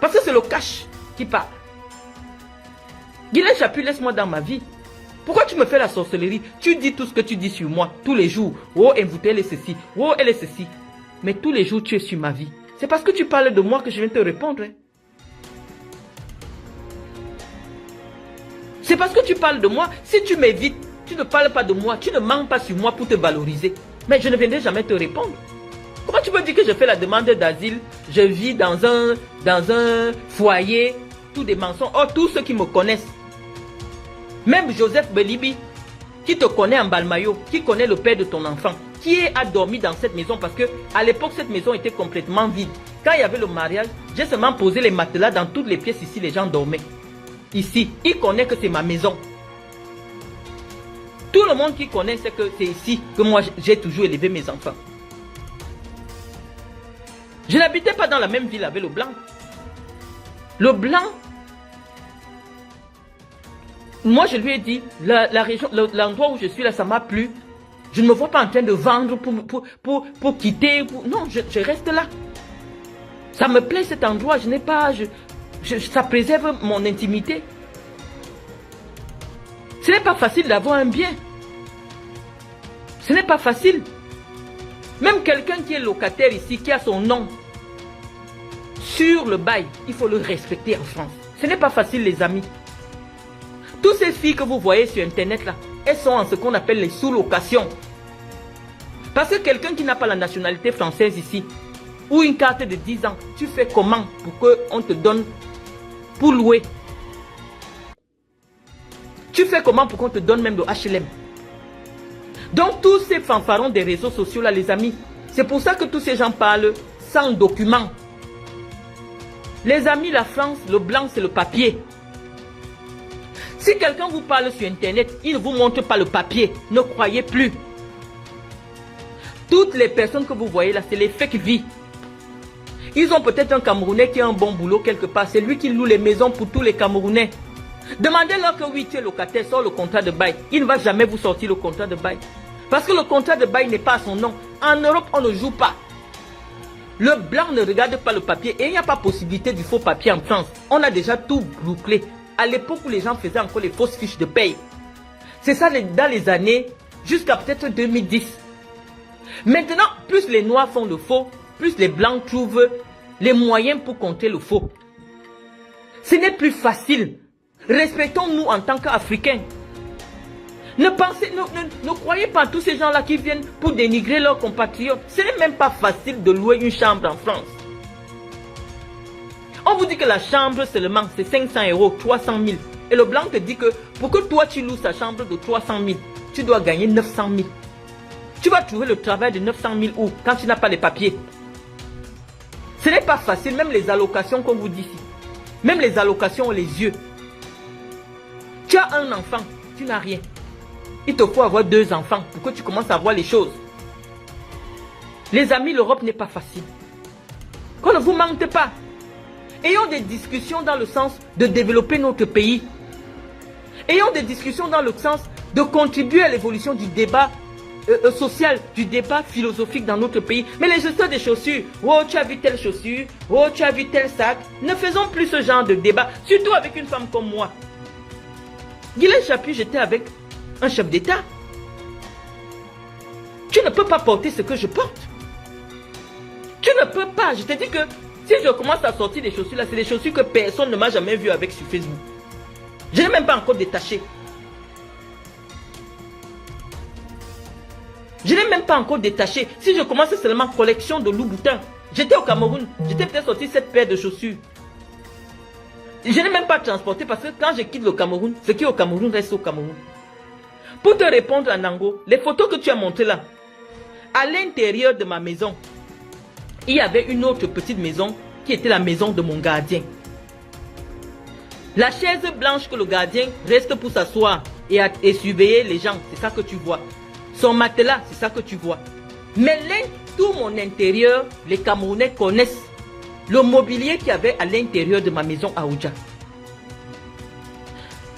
Parce que c'est le cash qui parle. Guilain Chapuis, laisse-moi dans ma vie. Pourquoi tu me fais la sorcellerie? Tu dis tout ce que tu dis sur moi, tous les jours. Oh, elle est ceci. Oh, elle est ceci. Mais tous les jours, tu es sur ma vie. C'est parce que tu parles de moi que je viens te répondre. Hein. C'est parce que tu parles de moi. Si tu m'évites, tu ne parles pas de moi, tu ne mens pas sur moi pour te valoriser. Mais je ne viendrai jamais te répondre. Comment tu peux dire que je fais la demande d'asile, je vis dans un foyer, tous des mensonges. Oh, tous ceux qui me connaissent. Même Joseph Belibi, qui te connaît en Balmayo, qui connaît le père de ton enfant, qui a dormi dans cette maison parce que à l'époque cette maison était complètement vide. Quand il y avait le mariage, j'ai seulement posé les matelas dans toutes les pièces ici, les gens dormaient. Ici, il connaît que c'est ma maison. Tout le monde qui connaît sait que c'est ici que moi j'ai toujours élevé mes enfants. Je n'habitais pas dans la même ville avec le blanc. Le blanc, moi je lui ai dit, la région, l'endroit où je suis là, ça m'a plu. Je ne me vois pas en train de vendre pour quitter. Non, je reste là. Ça me plaît cet endroit, je n'ai pas... ça préserve mon intimité. Ce n'est pas facile d'avoir un bien. Ce n'est pas facile. Même quelqu'un qui est locataire ici, qui a son nom sur le bail, il faut le respecter en France. Ce n'est pas facile les amis. Toutes ces filles que vous voyez sur internet là, elles sont en ce qu'on appelle les sous-locations. Parce que quelqu'un qui n'a pas la nationalité française ici, ou une carte de 10 ans, tu fais comment pour qu'on te donne pour louer? Tu fais comment pour qu'on te donne même le HLM? Donc tous ces fanfarons des réseaux sociaux là les amis, c'est pour ça que tous ces gens parlent sans document. Les amis, la France, le blanc c'est le papier. Si quelqu'un vous parle sur internet, il ne vous montre pas le papier, ne croyez plus. Toutes les personnes que vous voyez là, c'est les fake vies. Ils ont peut-être un Camerounais qui a un bon boulot quelque part. C'est lui qui loue les maisons pour tous les Camerounais. Demandez-leur que oui, tu es locataire, sors le contrat de bail. Il ne va jamais vous sortir le contrat de bail. Parce que le contrat de bail n'est pas à son nom. En Europe, on ne joue pas. Le blanc ne regarde pas le papier et il n'y a pas possibilité du faux papier en France. On a déjà tout bouclé. À l'époque où les gens faisaient encore les fausses fiches de paye. C'est ça dans les années jusqu'à peut-être 2010. Maintenant, plus les noirs font le faux, plus les blancs trouvent les moyens pour contrer le faux. Ce n'est plus facile. Respectons-nous en tant qu'Africains. Ne croyez pas à tous ces gens-là qui viennent pour dénigrer leurs compatriotes. Ce n'est même pas facile de louer une chambre en France. On vous dit que la chambre seulement c'est 500 €, 300 000. Et le blanc te dit que pour que toi tu loues sa chambre de 300 000, tu dois gagner 900 000. Tu vas trouver le travail de 900 000 où quand tu n'as pas les papiers? Ce n'est pas facile, même les allocations qu'on vous dit ici. Même les allocations ont les yeux. Tu as un enfant, tu n'as rien. Il te faut avoir 2 enfants pour que tu commences à voir les choses. Les amis, l'Europe n'est pas facile. Qu'on ne vous mente pas. Ayons des discussions dans le sens de développer notre pays. Ayons des discussions dans le sens de contribuer à l'évolution du débat social, du débat philosophique dans notre pays. Mais les gesteurs des chaussures, oh tu as vu telle chaussure, oh tu as vu tel sac, ne faisons plus ce genre de débat, surtout avec une femme comme moi. Guilain Chapuis, j'étais avec un chef d'État. Tu ne peux pas porter ce que je porte. Tu ne peux pas. Je te dis que Si je commence à sortir des chaussures là, c'est des chaussures que personne ne m'a jamais vu avec sur Facebook. Je n'ai même pas encore détaché. Je n'ai même pas encore détaché. Si je commence seulement collection de Louboutin, j'étais au Cameroun, j'étais peut-être sorti cette paire de chaussures. Je n'ai même pas transporté parce que quand je quitte le Cameroun, ce qui est au Cameroun reste au Cameroun. Pour te répondre à Nango, les photos que tu as montrées là, à l'intérieur de ma maison, il y avait une autre petite maison qui était la maison de mon gardien. La chaise blanche que le gardien reste pour s'asseoir et surveiller les gens, c'est ça que tu vois. Son matelas, c'est ça que tu vois. Mais tout mon intérieur, les Camerounais connaissent le mobilier qu'il y avait à l'intérieur de ma maison à Oudja.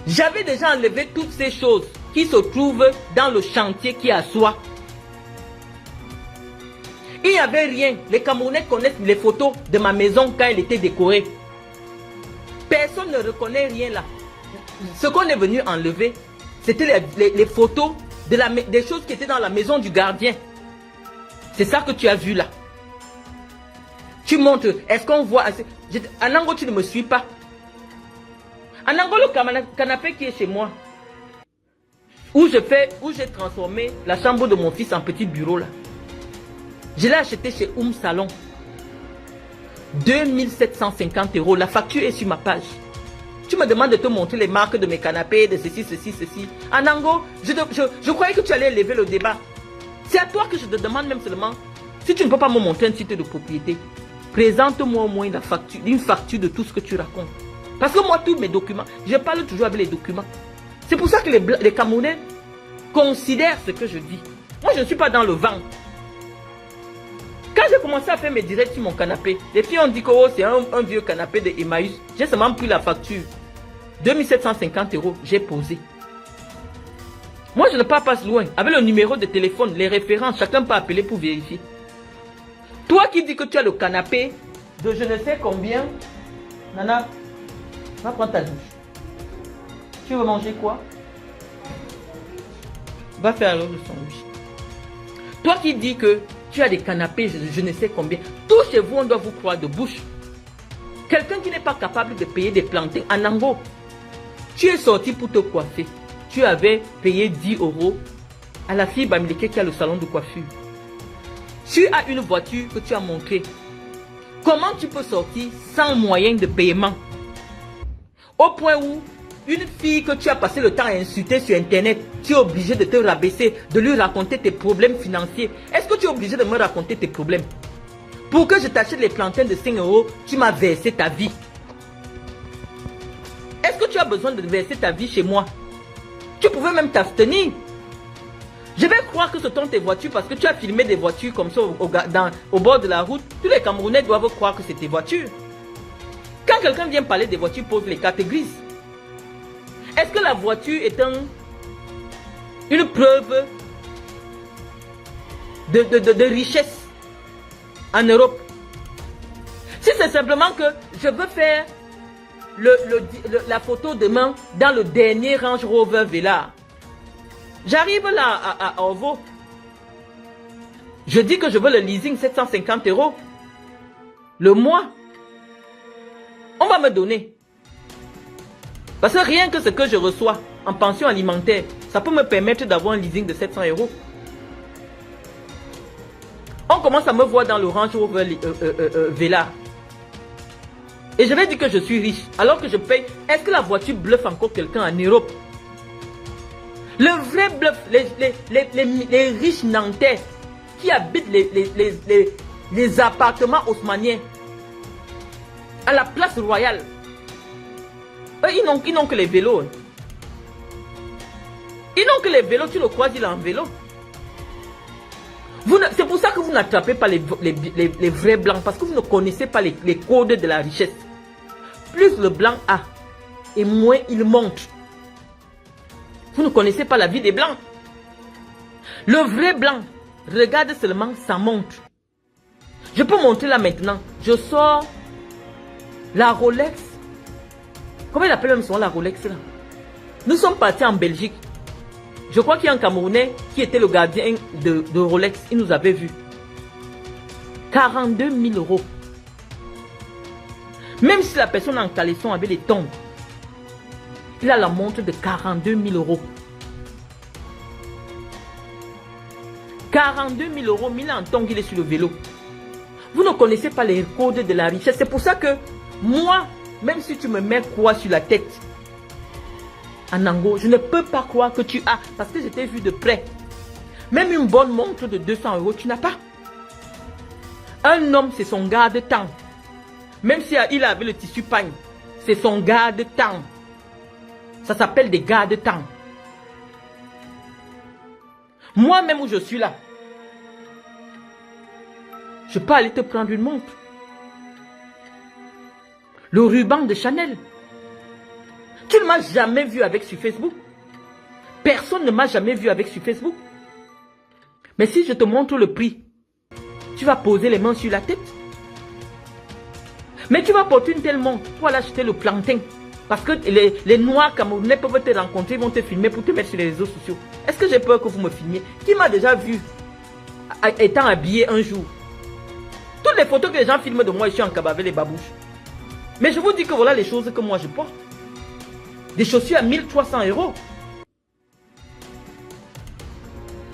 J'avais déjà enlevé toutes ces choses qui se trouvent dans le chantier qui est à soi. Il n'y avait rien. Les Camerounais connaissent les photos de ma maison quand elle était décorée. Personne ne reconnaît rien là. Ce qu'on est venu enlever, c'était les photos des choses qui étaient dans la maison du gardien. C'est ça que tu as vu là. Tu montres, est-ce qu'on voit... Anango, tu ne me suis pas. Anango, le canapé qui est chez moi, où j'ai transformé la chambre de mon fils en petit bureau là. Je l'ai acheté chez Salon. 2750 €. La facture est sur ma page. Tu me demandes de te montrer les marques de mes canapés, de ceci, ceci, ceci. Anango, je croyais que tu allais lever le débat. C'est à toi que je te demande même seulement, si tu ne peux pas me montrer un titre de propriété, présente-moi au moins une facture de tout ce que tu racontes. Parce que moi, tous mes documents, je parle toujours avec les documents. C'est pour ça que les Camerounais considèrent ce que je dis. Moi, je ne suis pas dans le vent. Quand j'ai commencé à faire mes directs sur mon canapé, les filles ont dit que oh, c'est un vieux canapé de Emmaüs. J'ai seulement pris la facture. 2750 €, j'ai posé. Moi, je ne pars pas loin. Avec le numéro de téléphone, les références, chacun peut appeler pour vérifier. Toi qui dis que tu as le canapé de je ne sais combien, Nana, va prendre ta douche. Tu veux manger quoi? Va faire alors le sandwich. Toi qui dis que tu as des canapés, je ne sais combien. Tous chez vous, on doit vous croire de bouche. Quelqu'un qui n'est pas capable de payer des plantains en Ango. Tu es sorti pour te coiffer. Tu avais payé 10 € à la fille Bamileke qui a le salon de coiffure. Tu as une voiture que tu as montrée. Comment tu peux sortir sans moyen de paiement? Au point où une fille que tu as passé le temps à insulter sur internet, tu es obligé de te rabaisser, de lui raconter tes problèmes financiers. Est-ce que tu es obligé de me raconter tes problèmes? Pour que je t'achète les plantains de 5 €, tu m'as versé ta vie. Est-ce que tu as besoin de verser ta vie chez moi? Tu pouvais même t'abstenir. Je vais croire que ce sont tes voitures parce que tu as filmé des voitures comme ça au bord de la route. Tous les Camerounais doivent croire que c'est tes voitures. Quand quelqu'un vient parler des voitures, pose les cartes grises. Est-ce que la voiture est une preuve de richesse en Europe? Si c'est simplement que je veux faire la photo demain dans le dernier Range Rover Velar, j'arrive là à Orvo, je dis que je veux le leasing 750 € le mois. On va me donner. Parce que rien que ce que je reçois en pension alimentaire, ça peut me permettre d'avoir un leasing de 700 €. On commence à me voir dans le Range Rover Velar. Et je vais dire que je suis riche, alors que je paye. Est-ce que la voiture bluffe encore quelqu'un en Europe? Le vrai bluff, les riches nantais qui habitent les appartements haussmanniens à la place royale, eux, ils n'ont que les vélos. Ils n'ont que les vélos, tu le croises, il est en vélo. C'est pour ça que vous n'attrapez pas les vrais blancs, parce que vous ne connaissez pas les codes de la richesse. Plus le blanc a, et moins il monte. Vous ne connaissez pas la vie des blancs. Le vrai blanc, regarde seulement sa montre. Je peux montrer là maintenant. Je sors la Rolex. Comment il appelle même souvent la Rolex là? Nous sommes partis en Belgique. Je crois qu'il y a un Camerounais qui était le gardien de Rolex. Il nous avait vus. 42 000 €. Même si la personne en caleçon avait les tongs, il a la montre de 42 000 euros. 42 000 euros, mais il a un tongs, il est sur le vélo. Vous ne connaissez pas les codes de la richesse. C'est pour ça que moi, même si tu me mets quoi sur la tête, en Ango, je ne peux pas croire que tu as, parce que je t'ai vu de près. Même une bonne montre de 200 euros, tu n'as pas. Un homme, c'est son garde-temps. Même si il avait le tissu pagne, c'est son garde-temps. Ça s'appelle des garde-temps. Moi-même où je suis là, je peux aller te prendre une montre. Le ruban de Chanel. Tu ne m'as jamais vu avec sur Facebook. Personne ne m'a jamais vu avec sur Facebook. Mais si je te montre le prix, tu vas poser les mains sur la tête. Mais tu vas porter une telle montre pour aller acheter le plantain. Parce que les Noirs camerounais peuvent te rencontrer, ils vont te filmer pour te mettre sur les réseaux sociaux. Est-ce que j'ai peur que vous me filmiez? Qui m'a déjà vu étant habillé un jour? Toutes les photos que les gens filment de moi, je suis en cab avec les babouches. Mais je vous dis que voilà les choses que moi je porte. Des chaussures à 1300 euros.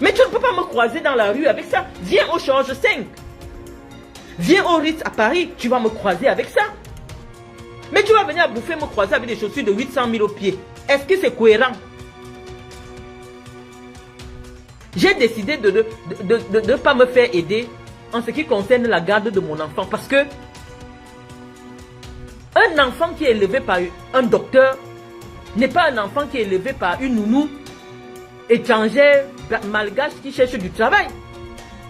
Mais tu ne peux pas me croiser dans la rue avec ça. Viens au Change 5. Viens au Ritz à Paris, tu vas me croiser avec ça. Mais tu vas venir à bouffer me croiser avec des chaussures de 800 000 au pied. Est-ce que c'est cohérent? J'ai décidé de ne pas me faire aider en ce qui concerne la garde de mon enfant. Parce que un enfant qui est élevé par un docteur n'est pas un enfant qui est élevé par une nounou étrangère malgache qui cherche du travail.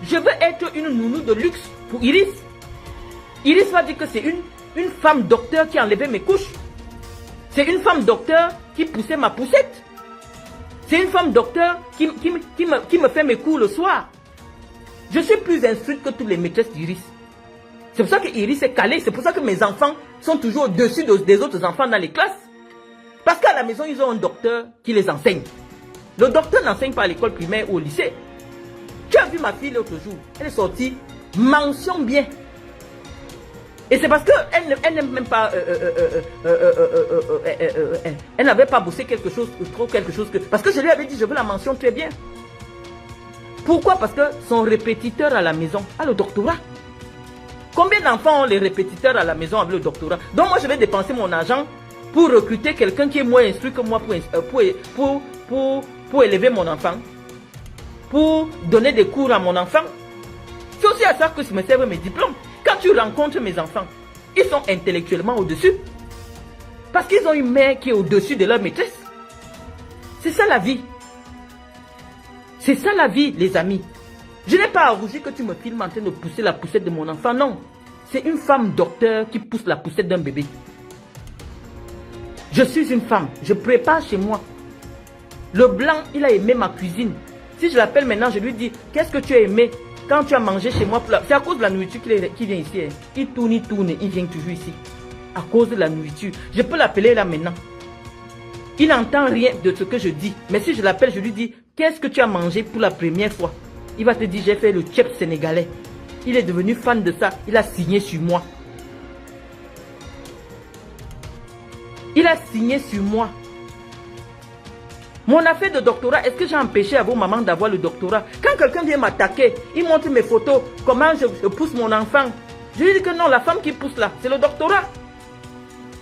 Je veux être une nounou de luxe pour Iris. Iris va dire que c'est une femme docteur qui enlevait mes couches. C'est une femme docteur qui poussait ma poussette. C'est une femme docteur qui me fait mes cours le soir. Je suis plus instruite que toutes les maîtresses d'Iris. C'est pour ça que Iris est calée. C'est pour ça que mes enfants sont toujours au-dessus des autres enfants dans les classes. Parce qu'à la maison, ils ont un docteur qui les enseigne. Le docteur n'enseigne pas à l'école primaire ou au lycée. Tu as vu ma fille l'autre jour. Elle est sortie mention bien. Et c'est parce qu'elle n'aime même pas... elle n'avait pas bossé quelque chose que... Parce que je lui avais dit, je veux la mention très bien. Pourquoi? Parce que son répétiteur à la maison a le doctorat. Combien d'enfants ont les répétiteurs à la maison avec le doctorat? Donc moi, je vais dépenser mon argent pour recruter quelqu'un qui est moins instruit que moi pour élever mon enfant. Pour donner des cours à mon enfant. C'est aussi à ça que je me servent mes diplômes. Quand tu rencontres mes enfants, ils sont intellectuellement au-dessus. Parce qu'ils ont une mère qui est au-dessus de leur maîtresse. C'est ça la vie. C'est ça la vie, les amis. Je n'ai pas à rougir que tu me filmes en train de pousser la poussette de mon enfant. Non. C'est une femme docteur qui pousse la poussette d'un bébé. Je suis une femme. Je prépare chez moi. Le blanc, il a aimé ma cuisine. Si je l'appelle maintenant, je lui dis, qu'est-ce que tu as aimé quand tu as mangé chez moi? C'est à cause de la nourriture qu'il vient ici. Hein. Il tourne, il vient toujours ici. À cause de la nourriture. Je peux l'appeler là maintenant. Il n'entend rien de ce que je dis. Mais si je l'appelle, je lui dis, qu'est-ce que tu as mangé pour la première fois? Il va te dire, j'ai fait le tchèp sénégalais. Il est devenu fan de ça. Il a signé sur moi. Il a signé sur moi. Mon affaire de doctorat, est-ce que j'ai empêché à vos mamans d'avoir le doctorat? Quand quelqu'un vient m'attaquer, il montre mes photos, comment je pousse mon enfant. Je lui dis que non, la femme qui pousse là, c'est le doctorat.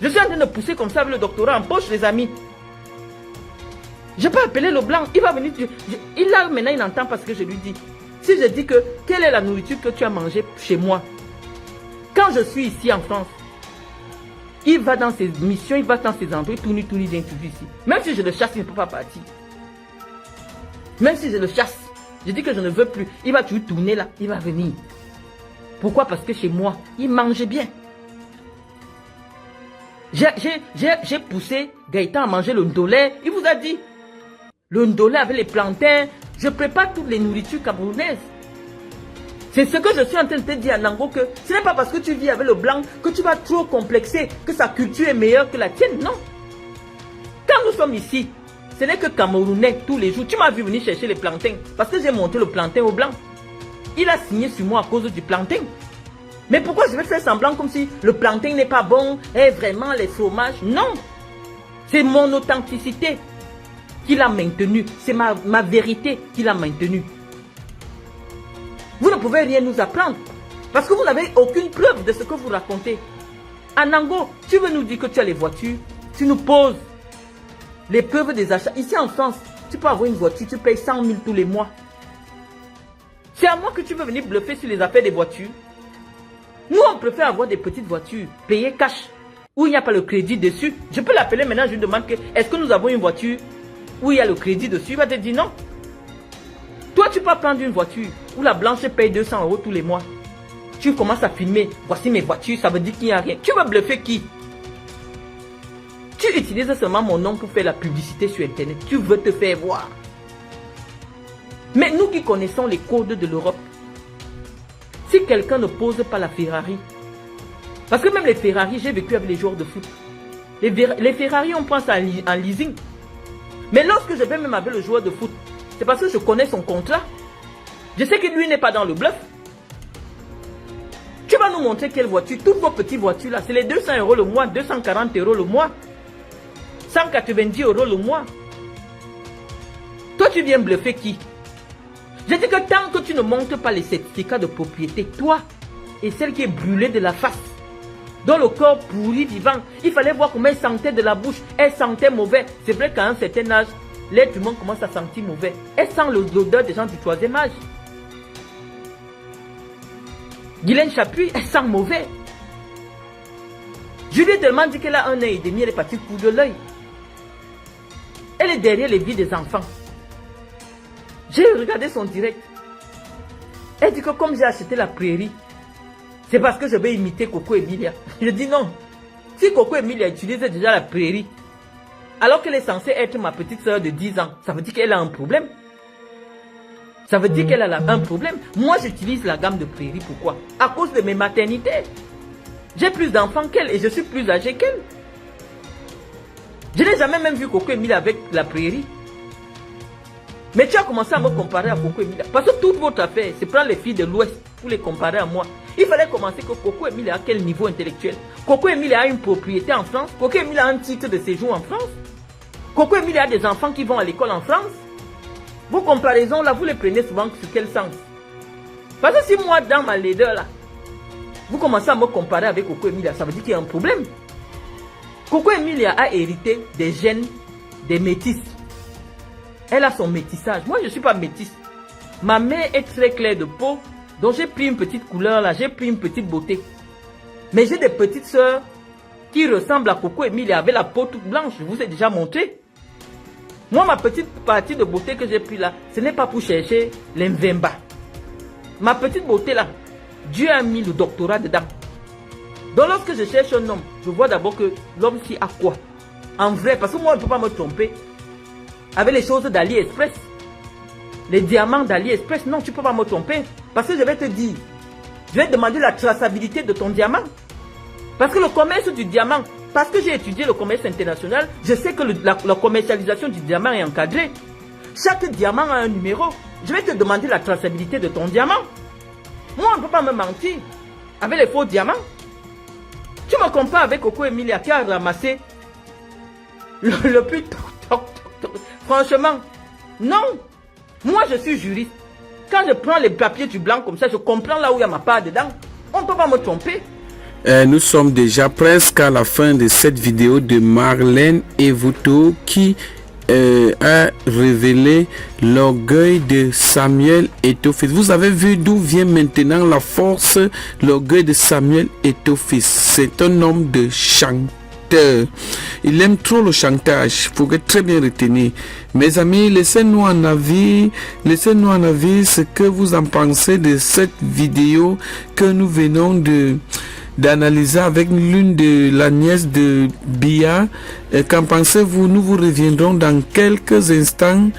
Je suis en train de pousser comme ça avec le doctorat en poche, les amis. Je peux appeler le blanc, il va venir. Il a maintenant, il entend parce que je lui dis. Si je dis que, quelle est la nourriture que tu as mangée chez moi? Quand je suis ici en France, il va dans ses missions, il va dans ses endroits, il tourne, il vient toujours ici. Même si je le chasse, il ne peut pas partir. Même si je le chasse, je dis que je ne veux plus. Il va toujours tourner là, il va venir. Pourquoi? Parce que chez moi, il mange bien. J'ai poussé Gaëtan à manger le ndolé. Il vous a dit. Le ndolé avec les plantains. Je prépare toutes les nourritures camerounaises. C'est ce que je suis en train de te dire à Nango, que ce n'est pas parce que tu vis avec le blanc que tu vas trop complexer, que sa culture est meilleure que la tienne, non. Quand nous sommes ici, ce n'est que Camerounais tous les jours. Tu m'as vu venir chercher les plantains parce que j'ai monté le plantain au blanc. Il a signé sur moi à cause du plantain. Mais pourquoi je vais faire semblant comme si le plantain n'est pas bon et vraiment les fromages? Non. C'est mon authenticité qui l'a maintenu. C'est ma vérité qui l'a maintenu. Vous ne pouvez rien nous apprendre. Parce que vous n'avez aucune preuve de ce que vous racontez. Anango, tu veux nous dire que tu as les voitures? Tu nous poses les preuves des achats. Ici en France, tu peux avoir une voiture, tu payes 100 000 tous les mois. C'est à moi que tu veux venir bluffer sur les affaires des voitures. Nous, on préfère avoir des petites voitures, payer cash, où il n'y a pas le crédit dessus. Je peux l'appeler maintenant, je lui demande que, est-ce que nous avons une voiture où il y a le crédit dessus? Il va te dire non. Toi, tu peux prendre une voiture où la blanche paye 200 € tous les mois. Tu commences à filmer, voici mes voitures, ça veut dire qu'il n'y a rien. Tu vas bluffer qui? Tu utilises seulement mon nom pour faire la publicité sur Internet. Tu veux te faire voir. Mais nous qui connaissons les codes de l'Europe, si quelqu'un ne pose pas la Ferrari, parce que même les Ferrari, j'ai vécu avec les joueurs de foot. Les Ferrari, on prend ça en leasing. Mais lorsque je vais même avec le joueur de foot, c'est parce que je connais son contrat. Je sais que lui n'est pas dans le bluff. Tu vas nous montrer quelle voiture, toutes vos petites voitures là, c'est les 200 € le mois, 240 € le mois, 190 € le mois. Toi, tu viens bluffer qui? Je dis que tant que tu ne montres pas les certificats de propriété, toi et celle qui est brûlée de la face, dont le corps pourri vivant, il fallait voir comment elle sentait de la bouche, elle sentait mauvais. C'est vrai qu'à un certain âge, l'être humain commence à sentir mauvais. Elle sent l'odeur des gens du troisième âge. Guylaine Chapuis, elle sent mauvais. Je lui ai tellement dit qu'elle a 1 an et demi, elle est partie coup de l'œil. Elle est derrière les vies des enfants. J'ai regardé son direct. Elle dit que comme j'ai acheté la prairie, c'est parce que je vais imiter Coco Emilia. Je dis non. Si Coco Emilia utilise déjà la prairie, alors qu'elle est censée être ma petite soeur de 10 ans, ça veut dire qu'elle a un problème. Ça veut dire qu'elle a un problème. Moi, j'utilise la gamme de prairie. Pourquoi? À cause de mes maternités. J'ai plus d'enfants qu'elle et je suis plus âgée qu'elle. Je n'ai jamais même vu Coco Emilia avec la prairie. Mais tu as commencé à me comparer à Coco Emilia. Parce que toute votre affaire, c'est prendre les filles de l'Ouest pour les comparer à moi. Il fallait commencer que Coco Emilia a quel niveau intellectuel? Coco Emilia a une propriété en France. Coco Emilia a un titre de séjour en France. Coco Emilia a des enfants qui vont à l'école en France. Vos comparaisons là, vous les prenez souvent sur quel sens? Parce que si moi, dans ma laideur là, vous commencez à me comparer avec Coco Emilia, ça veut dire qu'il y a un problème. Coco Emilia a hérité des gènes des métis. Elle a son métissage. Moi, je ne suis pas métisse. Ma mère est très claire de peau, donc j'ai pris une petite couleur là, j'ai pris une petite beauté. Mais j'ai des petites sœurs qui ressemblent à Coco Emilia avec la peau toute blanche. Je vous ai déjà montré. Moi, ma petite partie de beauté que j'ai pris là, ce n'est pas pour chercher l'Mvemba. Ma petite beauté là, Dieu a mis le doctorat dedans. Donc lorsque je cherche un homme, je vois d'abord que l'homme ci a quoi? En vrai, parce que moi, je ne peux pas me tromper. Avec les choses d'AliExpress, les diamants d'AliExpress, non, tu ne peux pas me tromper. Parce que je vais te dire, je vais demander la traçabilité de ton diamant. Parce que le commerce du diamant, parce que j'ai étudié le commerce international, je sais que la commercialisation du diamant est encadrée. Chaque diamant a un numéro. Je vais te demander la traçabilité de ton diamant. Moi, on ne peut pas me mentir avec les faux diamants. Tu me compares avec Coco Emilia qui a ramassé le plus... Franchement, non. Moi, je suis juriste. Quand je prends les papiers du blanc comme ça, je comprends là où il y a ma part dedans. On ne peut pas me tromper. Nous sommes déjà presque à la fin de cette vidéo de Marlène Evuto qui a révélé l'orgueil de Samuel Eto'o-Fils. Vous avez vu d'où vient maintenant la force, l'orgueil de Samuel Eto'o-Fils. C'est un homme de chanteur. Il aime trop le chantage. Il faut très bien retenir. Mes amis, laissez-nous un avis. Laissez-nous un avis ce que vous en pensez de cette vidéo que nous venons d'analyser avec l'une de la nièce de Bia. Qu'en pensez-vous? Nous vous reviendrons dans quelques instants